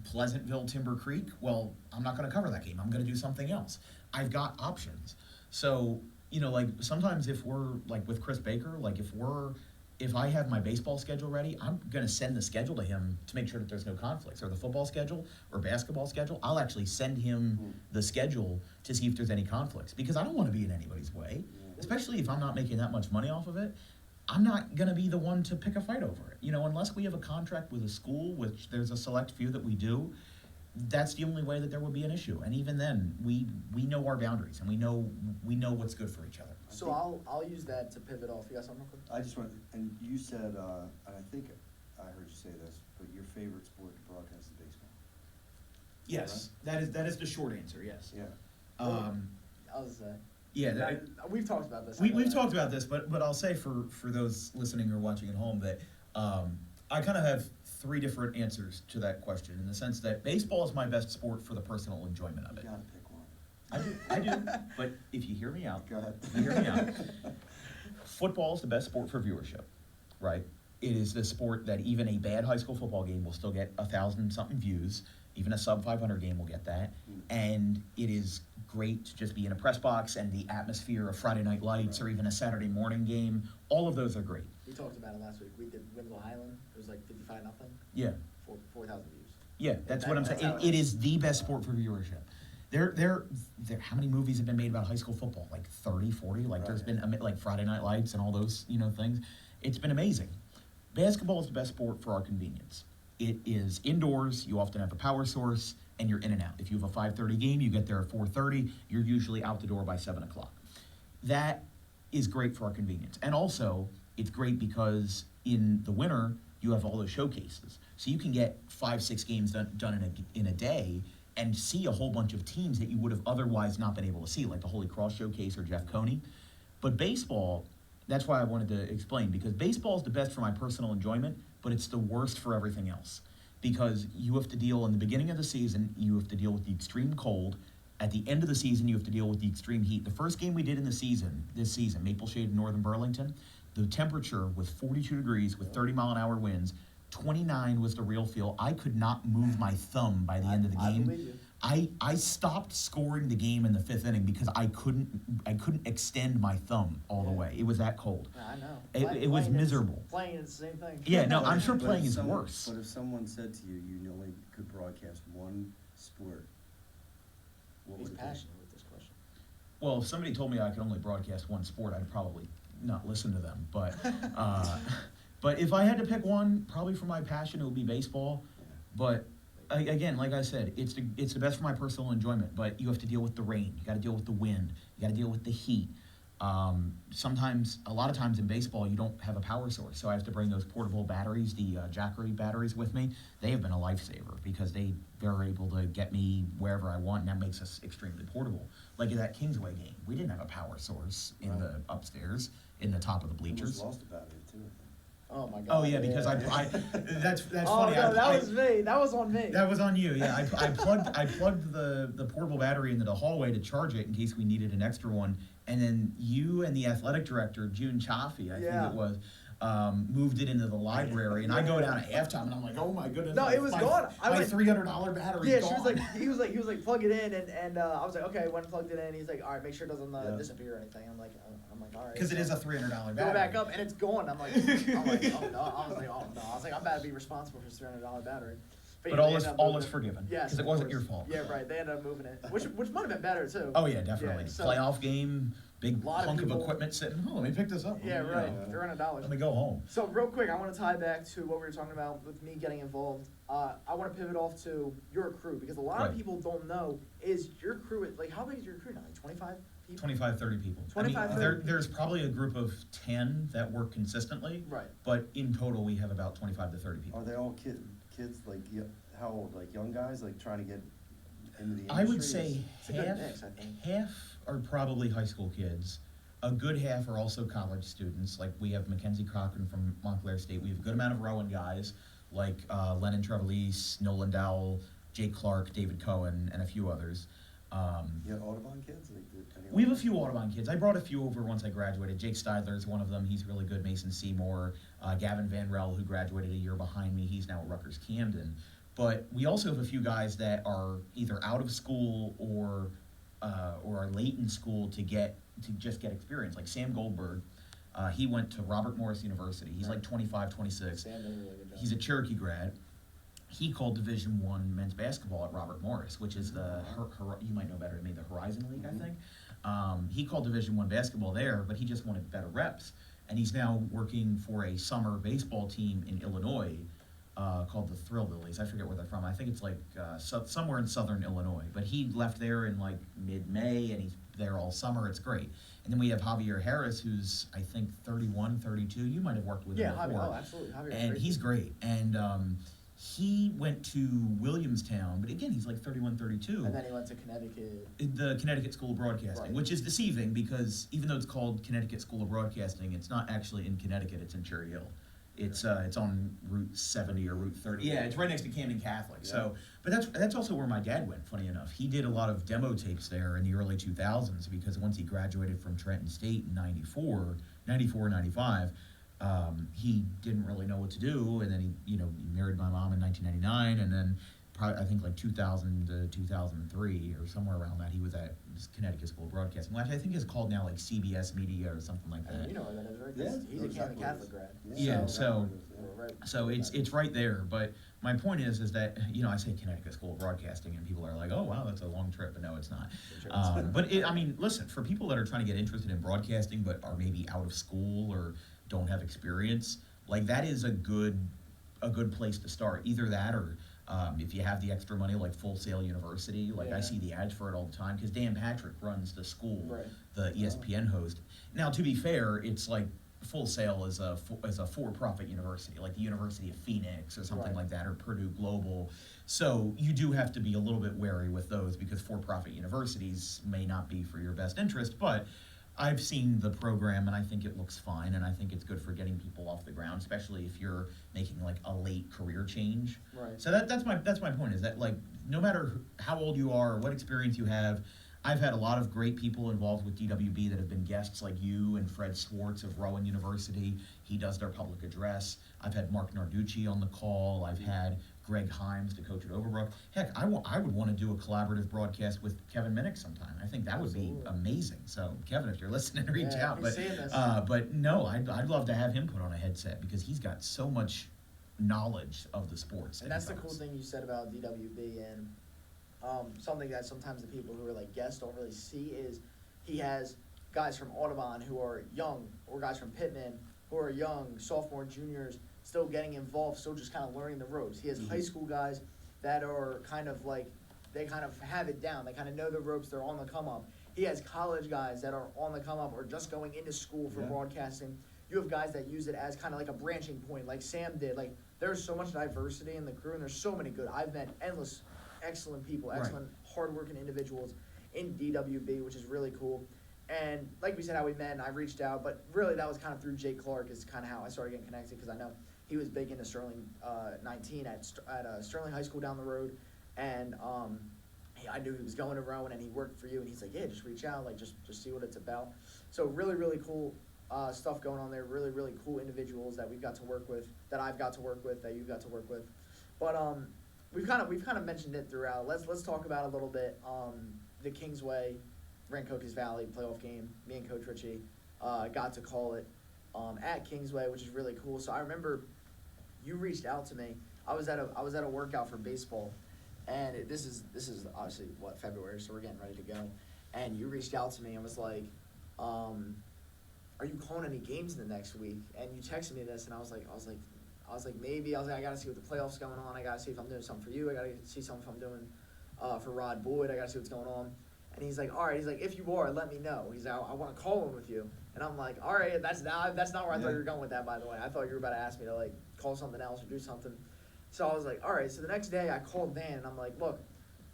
Pleasantville Timber Creek, well, I'm not going to cover that game. I'm going to do something else. I've got options. So, like sometimes if we're like with Chris Baker, like if I have my baseball schedule ready, I'm going to send the schedule to him to make sure that there's no conflicts, or the football schedule or basketball schedule. I'll actually send him the schedule to see if there's any conflicts, because I don't want to be in anybody's way, especially if I'm not making that much money off of it. I'm not going to be the one to pick a fight over it. Unless we have a contract with a school, which there's a select few that we do, that's the only way that there would be an issue. And even then, we know our boundaries, and we know what's good for each other. So I'll use that to pivot off. You got something real quick? I just want, and you said, and I think I heard you say this, but your favorite sport to broadcast is baseball. Yes, that is the short answer. Yes. Yeah. I was Yeah. we've talked about this. We've talked about this, but I'll say for those listening or watching at home that I kind of have three different answers to that question, in the sense that baseball is my best sport for the personal enjoyment of You it. gotta pick one. I do. But if you hear me out, Go ahead. if you hear me out, football is the best sport for viewership, right? It is the sport that even a bad high school football game will still get 1,000-something views. Even a sub 500 game will get that. And it is great to just be in a press box, and the atmosphere of Friday Night Lights, or even a Saturday morning game. All of those are great. We talked about it last week. We did Windmill Highland. It was like 55-0. Yeah. 4,000 views. Yeah, that's what I'm saying. It is the best sport for viewership. How many movies have been made about high school football? Like 30, 40? Like there's been like Friday Night Lights and all those, things. It's been amazing. Basketball is the best sport for our convenience. It is indoors. You often have a power source, and you're in and out. If you have a 5:30 game, you get there at 4:30. You're usually out the door by 7 o'clock. That is great for our convenience. And also, it's great because in the winter, you have all those showcases. So you can get 5-6 games done in a day, and see a whole bunch of teams that you would have otherwise not been able to see, like the Holy Cross Showcase or Jeff Coney. But baseball, that's why I wanted to explain, because baseball is the best for my personal enjoyment, but it's the worst for everything else. Because you have to deal, in the beginning of the season, you have to deal with the extreme cold. At the end of the season, you have to deal with the extreme heat. The first game we did this season, Maple Shade in Northern Burlington, the temperature was 42 degrees with 30-mile-an-hour winds. 29 was the real feel. I could not move my thumb by the end of the game. I believe you. I stopped scoring the game in the 5th inning because I couldn't extend my thumb all the way. It was that cold. Yeah, I know. It was miserable. Playing is the same thing. Yeah, no, I'm sure But playing if is someone- worse. But if someone said to you, you only could broadcast one sport, what He's would it be? passionate with this question. Well, if somebody told me I could only broadcast one sport, I'd probably not listen to them. But if I had to pick one, probably for my passion, it would be baseball. But again, like I said, it's the best for my personal enjoyment. But you have to deal with the rain. You got to deal with the wind. You got to deal with the heat. A lot of times in baseball, you don't have a power source, so I have to bring those portable batteries, the Jackery batteries, with me. They have been a lifesaver because they're able to get me wherever I want, and that makes us extremely portable. Like in that Kingsway game, we didn't have a power source in the upstairs, in the top of the bleachers. Almost lost a battery too, I think. Oh my God. Oh yeah, because I that's Oh funny. no, that was me. That was on me. That was on you. Yeah, I plugged the portable battery into the hallway to charge it in case we needed an extra one, and then you and the athletic director, June Chaffee, I think it was, moved it into the library, and I go down at halftime, and I'm like, oh my goodness. No, it was gone. I My went- $300 battery. Yeah, gone. he was like, plug it in, and I was like, okay, when plugged it in, he's like, all right, make sure it doesn't disappear or anything. I'm like, all right. Because it is a $300 battery. Go back up, and it's gone. I'm like, oh no. I was like, I'm about to be responsible for this $300 battery. But yeah, all they is ended up all moving is it. forgiven. Yes, Because it of wasn't course. your fault. Yeah, right. They ended up moving it, which might have been better too. Oh yeah, definitely. Yeah, so- Playoff game, big Lot of hunk of people- equipment sitting. Oh, let me pick this up. Yeah, You right. know, $300. Let me go home. So real quick, I want to tie back to what we were talking about with me getting involved. I want to pivot off to your crew, because a lot of Right. people don't know, is your crew, like, how big is your crew now? Like 25 people? 25, 30 people. 25, 30 there's probably a group of 10 that work consistently. Right. But in total, we have about 25 to 30 people. Are they all kids like, how old, like young guys, like trying to get into the industry? I would say It's a good mix, I think. half are probably high school kids. A good half are also college students. Like we have Mackenzie Cochran from Montclair State. We have a good amount of Rowan guys like Lennon Trevelise, Nolan Dowell, Jake Clark, David Cohen, and a few others. You have Audubon kids? Like, We have a few Audubon kids. I brought a few over once I graduated. Jake Steidler is one of them. He's really good. Mason Seymour, Gavin Van Rel, who graduated a year behind me. He's now at Rutgers Camden. But we also have a few guys that are either out of school or are late in school to just get experience. Like Sam Goldberg, he went to Robert Morris University. He's like 25, 26. Sam did a really good job. He's a Cherokee grad. He called Division I men's basketball at Robert Morris, which is you might know better than me, the Horizon League, I think. He called Division I basketball there, but he just wanted better reps. And he's now working for a summer baseball team in Illinois called the Thrill Lilies. I forget where they're from. I think it's like somewhere in southern Illinois. But he left there in like mid-May, and he's there all summer. It's great. And then we have Javier Harris, who's, I think, 31, 32. You might have worked with him before. Yeah, absolutely. Javier's and great. he's great. And he went to Williamstown, but again, he's like 31, 32. And then he went to Connecticut. The Connecticut School of Broadcasting, Right. which is deceiving because even though it's called Connecticut School of Broadcasting, it's not actually in Connecticut, it's in Cherry Hill. It's on Route 70 or Route 30. Yeah, it's right next to Camden Catholic. Yeah. So, but that's also where my dad went, funny enough. He did a lot of demo tapes there in the early 2000s because once he graduated from Trenton State in 94, 95, he didn't really know what to do, and then he married my mom in 1999, and then probably, I think like 2000 to 2003 or somewhere around that, he was at Connecticut School of Broadcasting, which I think is called now like CBS Media or something like that. You know where that is, right? Yeah, He's a Camden exactly. Catholic grad. Yeah, so We're right. So it's right there, but my point is that, I say Connecticut School of Broadcasting, and people are like, oh, wow, that's a long trip, but no, it's not. But listen, for people that are trying to get interested in broadcasting, but are maybe out of school or don't have experience, like that is a good place to start. Either that or if you have the extra money, like Full Sail University, like I Yeah. see the ads for it all the time, because Dan Patrick runs the school, Right. the ESPN host. Now, to be fair, it's like Full Sail is a for-profit university, like the University of Phoenix or something Right. like that, or Purdue Global. So you do have to be a little bit wary with those because for-profit universities may not be for your best interest, but I've seen the program and I think it looks fine, and I think it's good for getting people off the ground, especially if you're making like a late career change. Right. So that's my point, is that like no matter how old you are or what experience you have, I've had a lot of great people involved with DWB that have been guests, like you and Fred Swartz of Rowan University. He does their public address. I've had Mark Narducci on the call. I've had Greg Himes, the coach at Overbrook. Heck, I would want to do a collaborative broadcast with Kevin Minnick sometime. I think that would be amazing. So, Kevin, if you're listening, reach out. he's seeing this. But no, I'd love to have him put on a headset because he's got so much knowledge of the sports. And that's the cool thing you said about DWB, and something that sometimes the people who are like guests don't really see is he has guys from Audubon who are young, or guys from Pittman who are young, sophomore, juniors, still getting involved, still just kind of learning the ropes. He has high school guys that are kind of like, they kind of have it down. They kind of know the ropes. They're on the come up. He has college guys that are on the come up or just going into school for broadcasting. You have guys that use it as kind of like a branching point, like Sam did. Like, there's so much diversity in the crew, and there's so many good. I've met endless, excellent people, excellent, hardworking individuals in DWB, which is really cool. And like we said, how we met, and I reached out, but really that was kind of through Jake Clark is kind of how I started getting connected, because I know he was big into Sterling 19 at Sterling High School down the road, and I knew he was going to Rowan, and he worked for you, and he's like, yeah, just reach out, like just see what it's about. So really, really cool stuff going on there. Really, really cool individuals that we've got to work with, that I've got to work with, that you've got to work with. But we've kind of mentioned it throughout. Let's talk about a little bit the Kingsway Rancocas Valley playoff game. Me and Coach Ricci got to call it at Kingsway, which is really cool. So I remember you reached out to me. I was at a workout for baseball, and this is obviously February, so we're getting ready to go. And you reached out to me and was like, "Are you calling any games in the next week?" And you texted me this, and I was like, maybe. I was like, I gotta see what the playoffs going on. I gotta see if I'm doing something for you. I gotta see something if I'm doing for Rod Boyd. I gotta see what's going on. And he's like, all right. He's like, if you are, let me know. He's like, I want to call him with you. And I'm like, all right. That's not where I thought you were going with that, by the way. I thought you were about to ask me to like call something else or do something. So I was like, all right. So the next day I called Dan, and I'm like, look.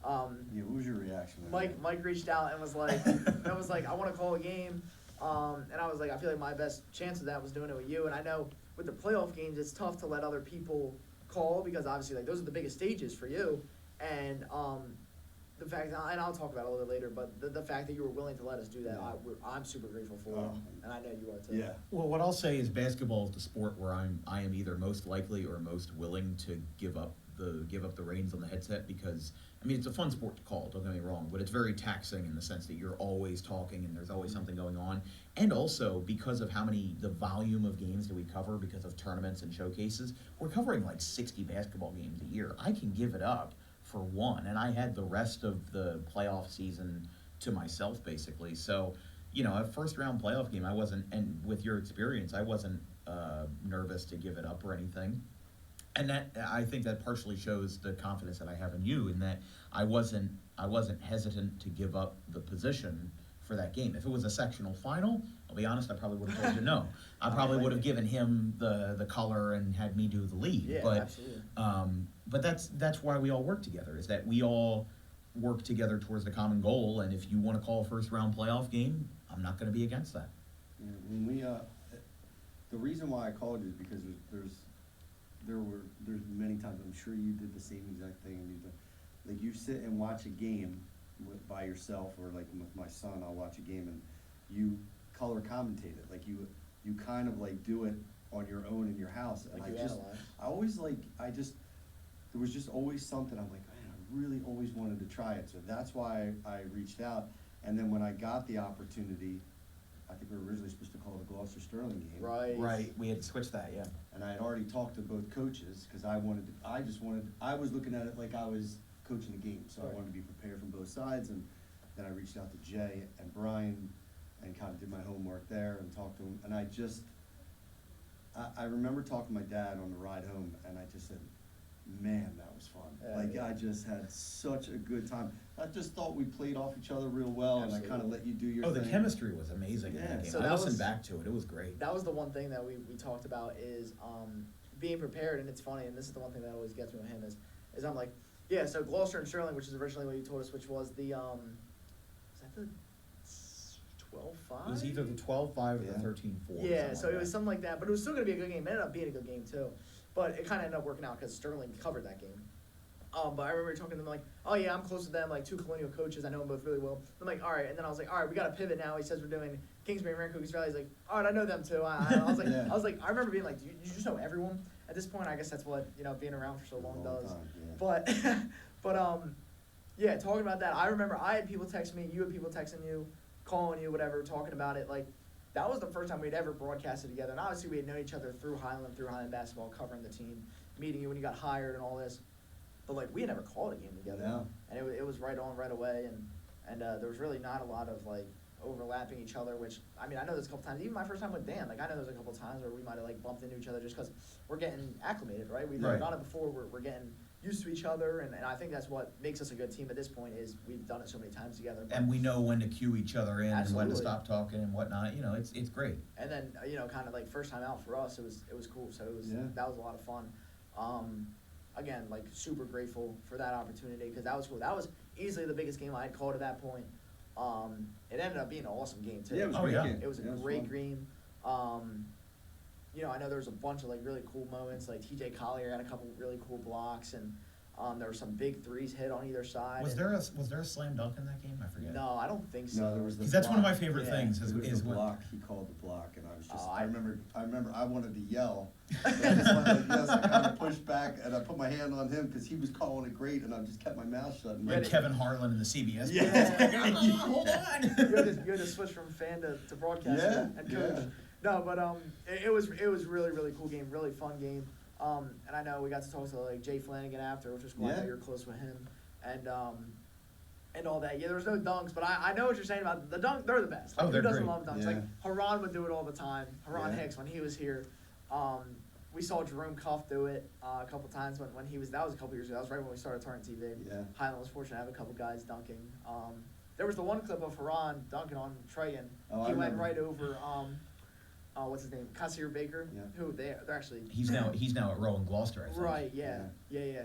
What was your reaction? Mike reached out and was like, I want to call a game. And I was like, I feel like my best chance of that was doing it with you. And I know with the playoff games, it's tough to let other people call, because obviously like those are the biggest stages for you. And the fact, and I'll talk about it a little bit later, but the fact that you were willing to let us do that, Yeah. I'm super grateful for, Oh. and I know you are too. Yeah. Well, what I'll say is basketball is the sport where I am either most likely or most willing to give up the reins on the headset, because I mean it's a fun sport to call, don't get me wrong, but it's very taxing in the sense that you're always talking and there's always something going on, and also because of the volume of games that we cover because of tournaments and showcases, we're covering like 60 basketball games a year. I can give it up for one, and I had the rest of the playoff season to myself basically. So, you know, a first round playoff game, I wasn't, and with your experience, I wasn't nervous to give it up or anything. And that, I think that partially shows the confidence that I have in you, in that I wasn't hesitant to give up the position for that game. If it was a sectional final, I'll be honest, I probably would have told you no. I probably would have given him the color and had me do the lead. Yeah, but absolutely. but that's why we all work together, is that we all work together towards the common goal, and if you want to call a first round playoff game, I'm not going to be against that. Yeah, when we the reason why I called you is because there's many times, I'm sure you did the same exact thing, and like you sit and watch a game by yourself, or like with my son, I'll watch a game and you color commentate it, like you kind of like do it on your own in your house, and Like you analyze. there was just always something, I'm like, man, I really always wanted to try it, so that's why I reached out. And then when I got the opportunity, I think we were originally supposed to call it the Gloucester-Sterling game. Right. We had to switch that, yeah. And I had already talked to both coaches, because I was looking at it like I was coaching a game, so I Right. wanted to be prepared from both sides. And then I reached out to Jay and Brian and kind of did my homework there and talked to them. And I remember talking to my dad on the ride home, and I just said, man, that was fun. Yeah. I just had such a good time. I just thought we played off each other real well, and I kind of let you do your Oh, thing. the chemistry was amazing in Yeah. that game. So I that listened was- back to it. It was great. That was the one thing that we talked about is being prepared, and it's funny, and this is the one thing that always gets me with him is I'm like, yeah, so Gloucester and Sterling, which is originally what you told us, which was the is that the 12-5? It was either the 12-5 or Yeah. the 13-4. Yeah, so it was something like that, but it was still going to be a good game. It ended up being a good game too, but it kind of ended up working out because Sterling covered that game. But I remember talking to them like, oh yeah, I'm close to them, like 2 Colonial coaches, I know them both really well. I'm like, all right, and then I was like, all right, we got to pivot now. He says we're doing Kingsbury and Rancoog's Valley. He's like, all right, I know them too. I was like, Yeah. I remember being like, do you just know everyone? At this point, I guess that's what being around for so long Long does. time, yeah. But yeah, talking about that, I remember I had people text me, you had people texting you, calling you, whatever, talking about it. Like, that was the first time we'd ever broadcasted together. And obviously we had known each other through Highland basketball, covering the team, meeting you when you got hired and all this. But like, we had never called a game together. No. And it was right on right away. And there was really not a lot of like overlapping each other, which, I mean, I know there's a couple times, even my first time with Dan, like I know there's a couple times where we might have like bumped into each other just because we're getting acclimated, right? We've Right. done it before, we're getting used to each other, and I think that's what makes us a good team at this point is we've done it so many times together. But, And we know when to cue each other in and when to Absolutely. stop talking and whatnot. You know, it's great. and then, kind of like first time out for us, it was cool. So Yeah. that was a lot of fun. Again, like super grateful for that opportunity because that was cool. That was easily the biggest game I had called at that point. It ended up being an awesome game too. Yeah, it was a Oh, great yeah. game. It was a Yeah, great fun. game. I know there was a bunch of like really cool moments. Like TJ Collier had a couple really cool blocks, and there were some big threes hit on either side. Was and- there a slam dunk in that game? I forget. No, I don't think so. No, there was the Because that's one of my block. favorite Yeah. things. It was Is the when, block. He called the block, and I was just. Oh, I remember. I wanted to yell. But I just wanted to, yes, I kind of pushed back, and I put my hand on him because he was calling it great, and I just kept my mouth shut. And like Kevin Harlan in the CBS. Yeah. Hold on. you had to switch from fan to broadcaster Yeah, and coach. yeah. No, but it was really really cool game, really fun game. And I know we got to talk to like Jay Flanagan after, which was cool. I know Yeah. you're close with him, and all that. Yeah, there was no dunks, but I know what you're saying about the dunk. They're the best. Like, Oh, they're who doesn't great. love dunks? Yeah. Like Haran would do it all the time. Haran Yeah. Hicks when he was here. We saw Jerome Cuff do it a couple times when he was. That was a couple years ago. That was right when we started Turn TV. Yeah. Highland was fortunate to have a couple guys dunking. There was the one clip of Haran dunking on Trey, and Oh, I he went remember. right over. What's his name? Kasir Baker. Yeah. Who they're actually. He's now at Rowan Gloucester, I think. Right. Yeah.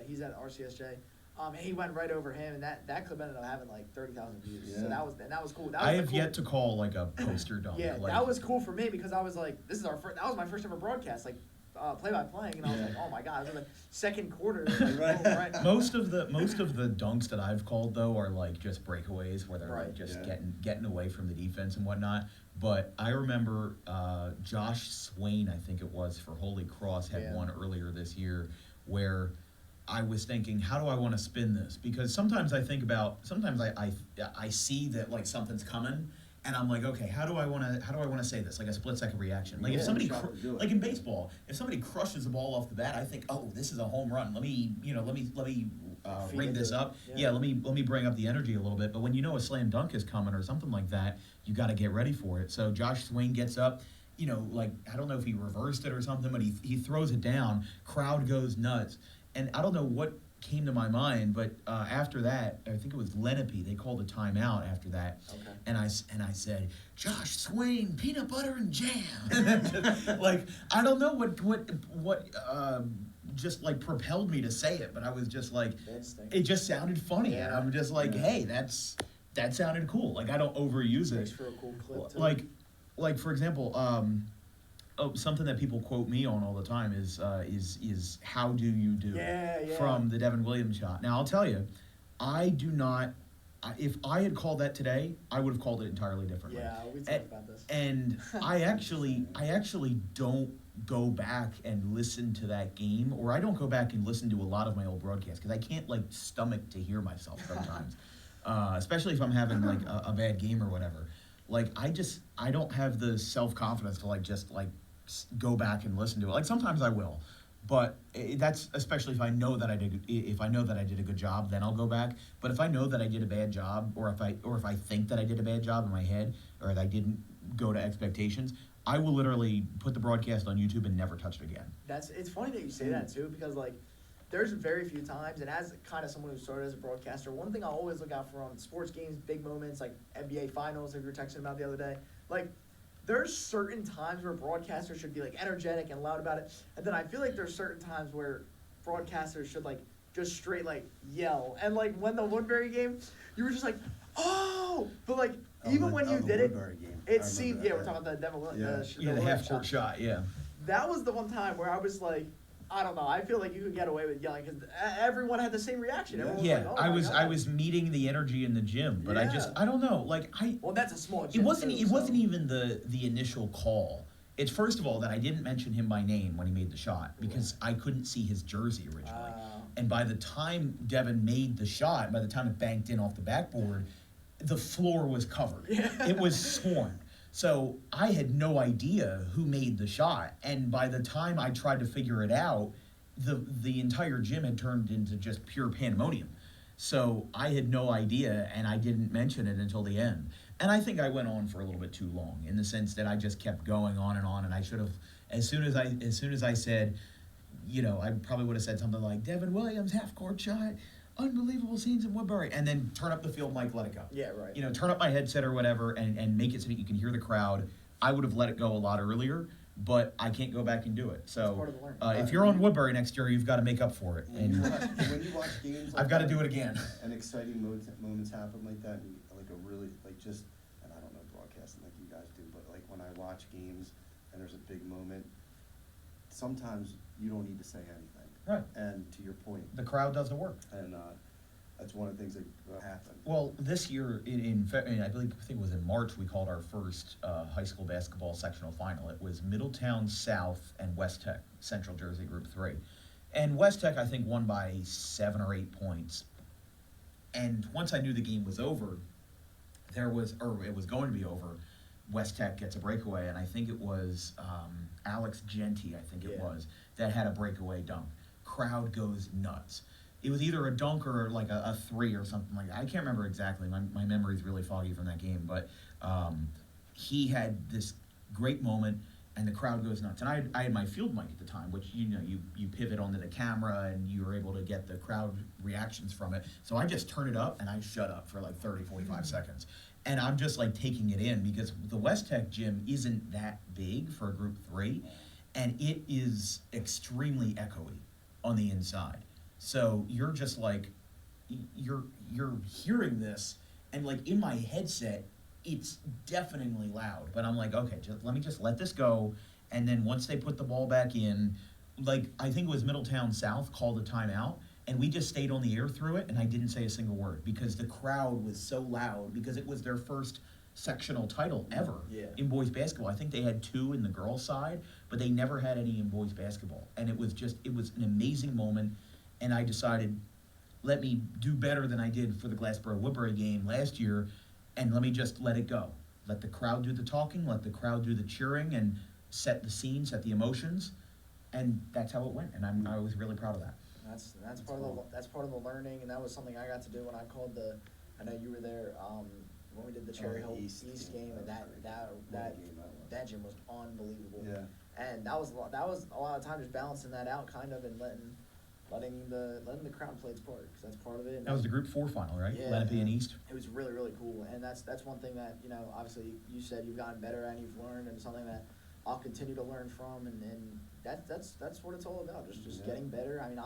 He's at RCSJ. And he went right over him, and that clip ended up having like 30,000 views. So Yeah. that was cool. That I was have cool. yet to call like a poster dunk. Yeah, like, that was cool for me because I was like, that was my first ever broadcast. Like play-by-play, and I was Yeah. like, oh my god, it was like second quarter. Like, Right. oh, right. Most of the dunks that I've called though are like just breakaways where they're Right. like just Yeah. getting away from the defense and whatnot. But I remember Josh Swain, I think it was, for Holy Cross had Yeah. one earlier this year where I was thinking, how do I want to spin this? Because sometimes I think about, sometimes I see that like something's coming, and I'm like, okay, how do I want to say this? Like a split second reaction. Like if Yeah, somebody, shot to do it. like in baseball, if somebody crushes the ball off the bat, I think, oh, this is a home run. Let me Feed ring into this it. up. Yeah. Yeah, let me bring up the energy a little bit. But when you know a slam dunk is coming or something like that, you got to get ready for it. So Josh Swain gets up. Like I don't know if he reversed it or something, but he throws it down. Crowd goes nuts, and I don't know what came to my mind, but after that, I think it was Lenape. They called a timeout after that, Okay. and I said, Josh Swain, peanut butter and jam. Like I don't know what just like propelled me to say it, but I was just like, Instinct. it just sounded funny, and Yeah. I'm just like, Yeah. hey, that sounded cool. Like I don't overuse Makes it. for a cool clip too. Like for example, something that people quote me on all the time is how do you do Yeah, yeah. from the Devin Williams shot. Now I'll tell you, I do not. If I had called that today, I would have called it entirely differently. Yeah, we talked And- about this. And I actually don't go back and listen to that game, or I don't go back and listen to a lot of my old broadcasts because I can't like stomach to hear myself sometimes, especially if I'm having like a bad game or whatever. Like I don't have the self-confidence to go back and listen to it. Like sometimes I will, but that's especially if I know that I did a good job, then I'll go back. But if I know that I did a bad job, or if I think that I did a bad job in my head, or that I didn't go to expectations, I will literally put the broadcast on YouTube and never touch it again. It's funny that you say that too, because like there's very few times, and as kind of someone who started as a broadcaster, one thing I always look out for on sports games, big moments like NBA finals, like we were texting about the other day, like there's certain times where broadcasters should be like energetic and loud about it, and then I feel like there's certain times where broadcasters should like just straight like yell. And like when the Woodbury game, you were just like, oh, but like even when you the did it, Woodbury game. I it remember seemed that, we're talking about the Devil, Yeah. the The Williams half court shot, yeah. That was the one time where I was like, I don't know. I feel like you could get away with yelling because everyone had the same reaction. Everyone Yeah, was like, oh I my was God. I was meeting the energy in the gym, but Yeah. I don't know, like Well, that's a small. It gym, wasn't. too, It wasn't so- even the initial call. It's first of all that I didn't mention him by name when he made the shot because I couldn't see his jersey originally. And by the time Devin made the shot, by the time it banked in off the backboard, the floor was covered. Yeah. It was sworn. So I had no idea who made the shot. And by the time I tried to figure it out, the entire gym had turned into just pure pandemonium. So I had no idea, and I didn't mention it until the end. And I think I went on for a little bit too long, in the sense that I just kept going on, and I should have, as soon as I said, I probably would have said something like, Devin Williams, half-court shot, unbelievable scenes in Woodbury, and then turn up the field mic, let it go. Yeah, right. Turn up my headset or whatever, and make it so that you can hear the crowd. I would have let it go a lot earlier, but I can't go back and do it. It's So part of the learning. if you're on Woodbury next year, you've got to make up for it. When you And watch games, like I've got to that, do it again. and exciting moments happen like that, and like a really and I don't know broadcasting like you guys do, but like when I watch games and there's a big moment, sometimes you don't need to say anything. Right. And to your point, The crowd does the work. and that's one of the things that happen. Well, this year, I think it was in March, we called our first high school basketball sectional final. It was Middletown South and West Tech, Central Jersey Group 3. And West Tech, I think, won by 7 or 8 points. And once I knew the game was over, it was going to be over, West Tech gets a breakaway, and I think it was Alex Genti, Yeah. was, that had a breakaway dunk. Crowd goes nuts. It was either a dunk or like a three or something like that. I can't remember exactly. My memory's really foggy from that game. But he had this great moment, and the crowd goes nuts. And I had my field mic at the time, which, you pivot onto the camera, and you were able to get the crowd reactions from it. So I just turn it up, and I shut up for like 30, 45 seconds. And I'm just like taking it in because the West Tech gym isn't that big for a Group 3, and it is extremely echoey on the inside. So you're just like, you're hearing this, and like in my headset, it's deafeningly loud. But I'm like, okay, let me let this go, and then once they put the ball back in, like, I think it was Middletown South called a timeout, and we just stayed on the air through it, and I didn't say a single word because the crowd was so loud because it was their first sectional title ever Yeah. in boys basketball. I think they had 2 in the girls' side, but they never had any in boys basketball. And it was an amazing moment, and I decided, let me do better than I did for the Glassboro-Woodbury game last year, and let me just let it go. Let the crowd do the talking, let the crowd do the cheering, and set the scene, set the emotions, and that's how it went, and I was really proud of that. That's part of the learning, and that was something I got to do when I called I know you were there, when we did the Cherry Hill East game, and that gym was unbelievable. Yeah. And that was a lot of time just balancing that out, kind of, and letting the crowd play its part, because that's part of it. And That was the Group 4 final, right? Yeah. Lenape and East. It was really, really cool, and that's one thing that, obviously you said you've gotten better at and you've learned, and something that I'll continue to learn from, and that's what it's all about, just Yeah. getting better. I mean,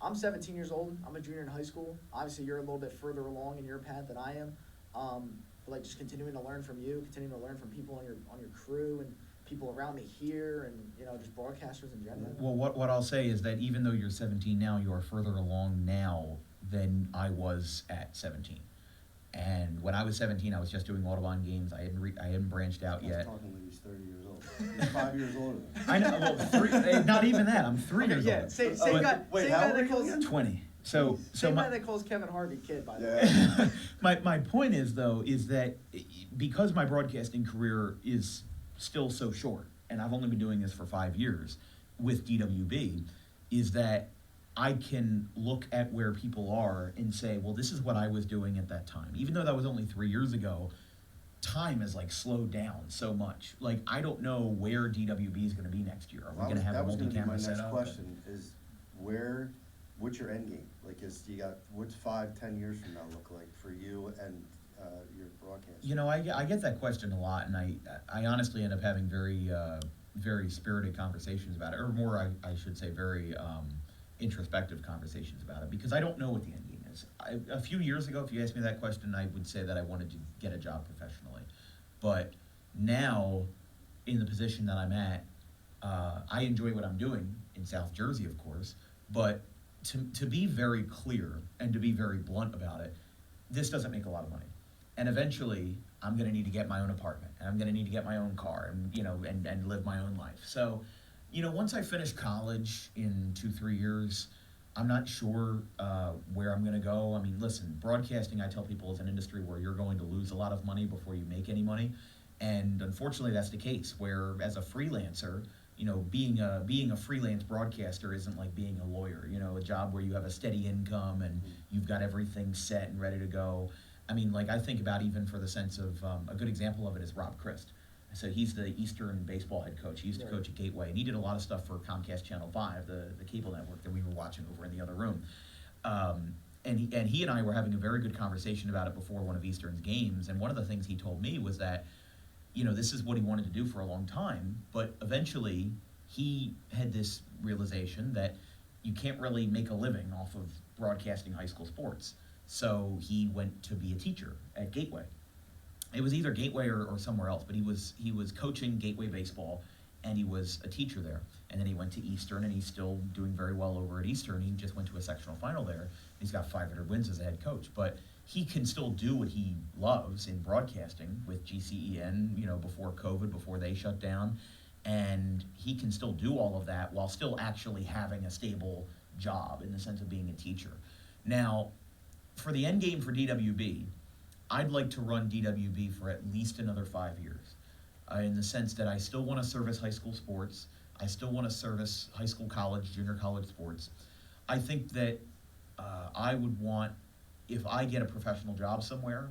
I'm 17 years old. I'm a junior in high school. Obviously, you're a little bit further along in your path than I am. But like, just continuing to learn from you, continuing to learn from people on your crew and people around me here, and just broadcasters in general. Well, what I'll say is that even though you're 17 now, you are further along now than I was at 17. And when I was 17, I was just doing Audubon games. I hadn't branched out I was yet. talking like he's 30 years old. He's 5 years older than me. I know. Well, not even that. I'm 3 years Yeah, old. same Wait, guy. wait, Same how guy old are that you calls again? 20. So same guy my, that calls Kevin Harvey kid, by the Yeah. way. my point is, though, is that because my broadcasting career is still so short, and I've only been doing this for 5 years with DWB, is that I can look at where people are and say, well, this is what I was doing at that time. Even though that was only 3 years ago, time has like slowed down so much. Like, I don't know where DWB is going to be next year. Are we going to have a That was gonna be my multi-camera next setup? question, is what's your end game? Like, what's 5-10 years from now look like for you and your broadcast? You know, I get that question a lot, and I honestly end up having very spirited conversations about it, or more, I should say, very introspective conversations about it, because I don't know what the end game is. A few years ago, if you asked me that question, I would say that I wanted to get a job professionally. But now, in the position that I'm at, I enjoy what I'm doing in South Jersey, of course, but to be very clear and to be very blunt about it, this doesn't make a lot of money. And eventually, I'm going to need to get my own apartment, and I'm going to need to get my own car, and and live my own life. So, once I finish college in 2-3 years, I'm not sure where I'm going to go. I mean, listen, broadcasting, I tell people, is an industry where you're going to lose a lot of money before you make any money, and unfortunately, that's the case. Where as a freelancer, being a freelance broadcaster isn't like being a lawyer. A job where you have a steady income and you've got everything set and ready to go. I mean, like, I think about, even for the sense of, a good example of it is Rob Christ. So he's the Eastern baseball head coach. He used to coach at Gateway, and he did a lot of stuff for Comcast Channel 5, the cable network that we were watching over in the other room. And he and I were having a very good conversation about it before one of Eastern's games, and one of the things he told me was that, this is what he wanted to do for a long time, but eventually he had this realization that you can't really make a living off of broadcasting high school sports. So he went to be a teacher at Gateway. It was either Gateway or somewhere else, but he was coaching Gateway baseball, and he was a teacher there. And then he went to Eastern, and he's still doing very well over at Eastern. He just went to a sectional final there. He's got 500 wins as a head coach, but he can still do what he loves in broadcasting with GCEN, before COVID, before they shut down. And he can still do all of that while still actually having a stable job in the sense of being a teacher. Now, for the end game for DWB, I'd like to run DWB for at least another 5 years, in the sense that I still want to service high school sports. I still want to service high school, college, junior college sports. I think that I would want, if I get a professional job somewhere,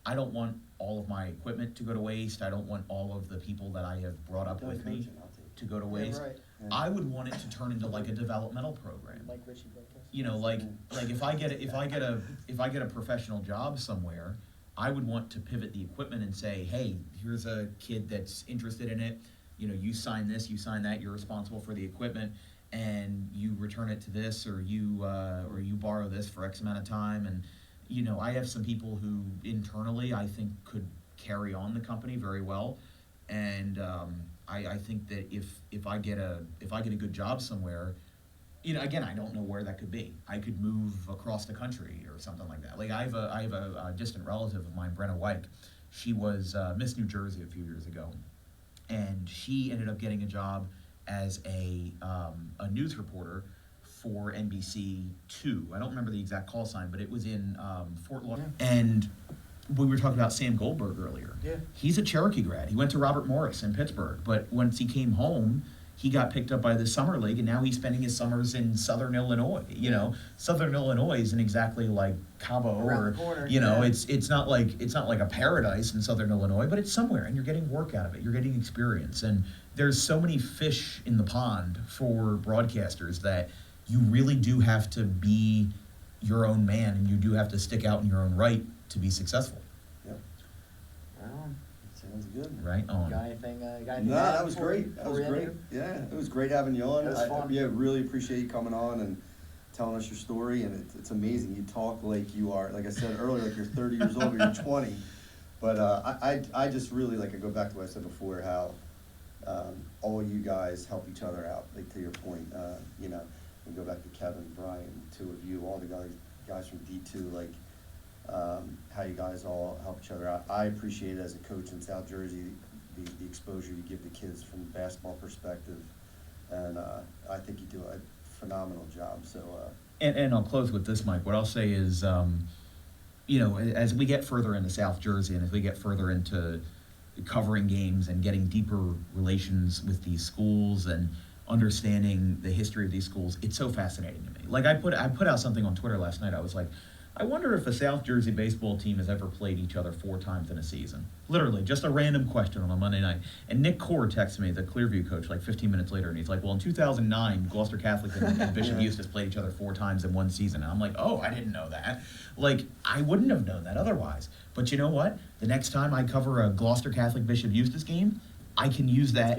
I don't want all of my equipment to go to waste. I don't want all of the people that I have brought up with me to go to waste. Yeah, right. Yeah. I would want it to turn into like a developmental program. Like Ricci broadcast. Like if I get a professional job somewhere, I would want to pivot the equipment and say, hey, here's a kid that's interested in it. You sign this, you sign that. You're responsible for the equipment, and you return it to this, or you borrow this for X amount of time. And I have some people who internally I think could carry on the company very well, and I think that if I get a good job somewhere, again, I don't know where that could be. I could move across the country or something like that. Like I have a distant relative of mine, Brenna White. She was Miss New Jersey a few years ago, and she ended up getting a job as a news reporter for NBC2. I don't remember the exact call sign, but it was in Fort Lauderdale. Yeah. And we were talking about Sam Goldberg earlier. Yeah. He's a Cherokee grad. He went to Robert Morris in Pittsburgh, but once he came home, he got picked up by the summer league, and now he's spending his summers in Southern Illinois. Southern Illinois isn't exactly like Cabo around the corner, it's not like a paradise in Southern Illinois, but it's somewhere, and you're getting work out of it. You're getting experience, and there's so many fish in the pond for broadcasters that you really do have to be your own man, and you do have to stick out in your own right to be successful. Yep. Sounds good. Right on. Got anything? No, that was great. That was great. Yeah, it was great having you on. It was fun. Really appreciate you coming on and telling us your story. And it's amazing. You talk like you are, like I said earlier, like you're 30 years old, or you're 20. But I just really, like, I go back to what I said before, how all you guys help each other out. Like, to your point, we go back to Kevin, Brian, two of you, all the guys from D2, like, how you guys all help each other out. I appreciate it as a coach in South Jersey, the exposure you give the kids from a basketball perspective, and I think you do a phenomenal job. So, and I'll close with this, Mike. What I'll say is, as we get further into South Jersey and as we get further into covering games and getting deeper relations with these schools and understanding the history of these schools, it's so fascinating to me. Like I put out something on Twitter last night. I was like, I wonder if a South Jersey baseball team has ever played each other 4 times in a season. Literally, just a random question on a Monday night. And Nick Core texted me, the Clearview coach, like 15 minutes later, and he's like, well, in 2009, Gloucester Catholic and Bishop Eustace played each other 4 times in one season. And I'm like, oh, I didn't know that. Like, I wouldn't have known that otherwise. But you know what? The next time I cover a Gloucester Catholic Bishop Eustace game, I can use that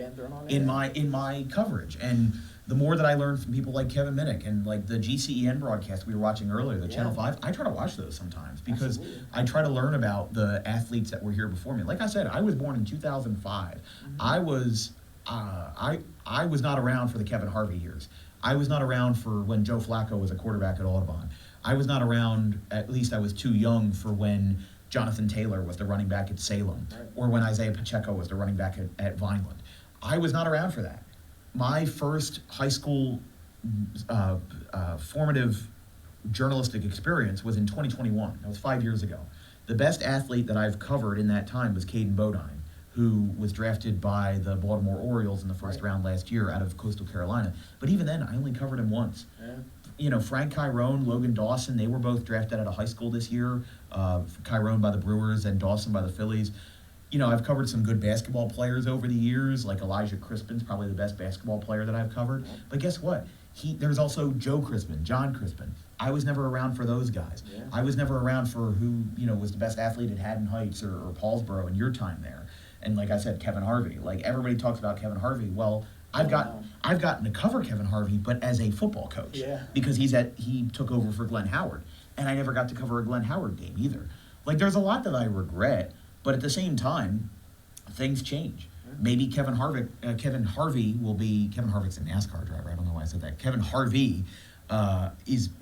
in my coverage. And the more that I learn from people like Kevin Minnick and like the GCEN broadcast we were watching earlier, the Channel 5, I try to watch those sometimes because I try to learn about the athletes that were here before me. Like I said, I was born in 2005. Mm-hmm. I was not around for the Kevin Harvey years. I was not around for when Joe Flacco was a quarterback at Audubon. I was not around, at least I was too young for when Jonathan Taylor was the running back at Salem, or when Isaiah Pacheco was the running back at Vineland. I was not around for that. My first high school formative journalistic experience was in 2021. That was 5 years ago. The best athlete that I've covered in that time was Caden Bodine, who was drafted by the Baltimore Orioles in the first round last year out of Coastal Carolina. But even then, I only covered him once. Yeah. Frank Chiron, Logan Dawson, they were both drafted out of high school this year. Chiron by the Brewers and Dawson by the Phillies. I've covered some good basketball players over the years, like Elijah Crispin's probably the best basketball player that I've covered. But guess what? There's also Joe Crispin, John Crispin. I was never around for those guys. Yeah. I was never around for who, was the best athlete at Haddon Heights or Paulsboro in your time there. And like I said, Kevin Harvey. Like everybody talks about Kevin Harvey. Well, I've gotten to cover Kevin Harvey, but as a football coach. Yeah. Because he took over for Glenn Howard. And I never got to cover a Glenn Howard game either. Like there's a lot that I regret. But at the same time, things change. Maybe Kevin Harvick's a NASCAR driver. I don't know why I said that. Kevin Harvey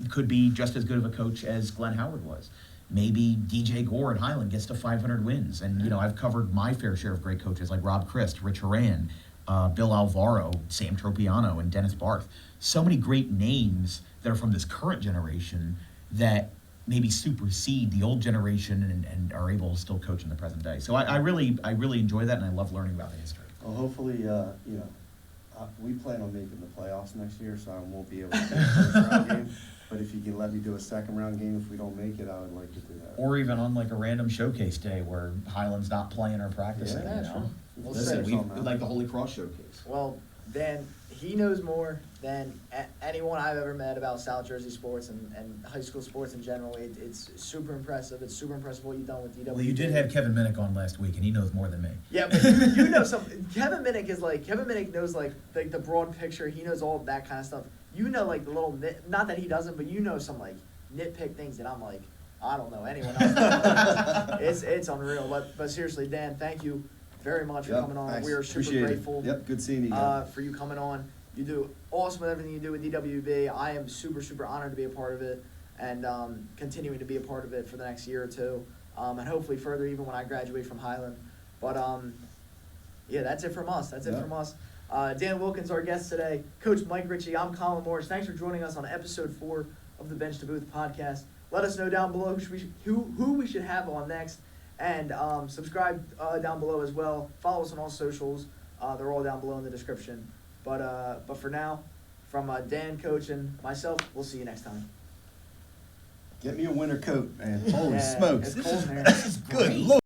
could be just as good of a coach as Glenn Howard was. Maybe DJ Gore at Highland gets to 500 wins. And, I've covered my fair share of great coaches like Rob Christ, Rich Horan, Bill Alvaro, Sam Tropiano, and Dennis Barth. So many great names that are from this current generation that maybe supersede the old generation and are able to still coach in the present day. So I really enjoy that, and I love learning about the history. Well, hopefully, we plan on making the playoffs next year, so I won't be able to do a first round game. But if you can let me do a second round game, if we don't make it, I would like to do that. Or even on like a random showcase day where Highland's not playing or practicing. Yeah, sure. Listen, we like the Holy Cross showcase. Well, Dan, he knows more than anyone I've ever met about South Jersey sports and high school sports in general. It's super impressive. It's super impressive what you've done with DW. Well, you did have Kevin Minnick on last week, and he knows more than me. Yeah, but you know something. Kevin Minnick knows like the broad picture. He knows all of that kind of stuff. The little not that he doesn't, but some like nitpick things that I'm like, I don't know anyone else. It's unreal. But seriously, Dan, thank you very much for Yep, coming on. thanks. We are super Appreciate it. grateful. Yep, good seeing you again. For you coming on. You do awesome with everything you do with DWB. I am super, super honored to be a part of it and continuing to be a part of it for the next year or two, and hopefully further even when I graduate from Highland. But yeah, that's it from us. That's it Yeah. from us. Dan Wilkins, our guest today. Coach Mike Ricci, I'm Colin Morris. Thanks for joining us on episode 4 of the Bench to Booth podcast. Let us know down below who we should have on next, and subscribe down below as well. Follow us on all socials. They're all down below in the description. But for now, from Dan, Coach, and myself, we'll see you next time. Get me a winter coat, man. Holy Yeah, smokes. it's cold in here. This is Good great. Lord.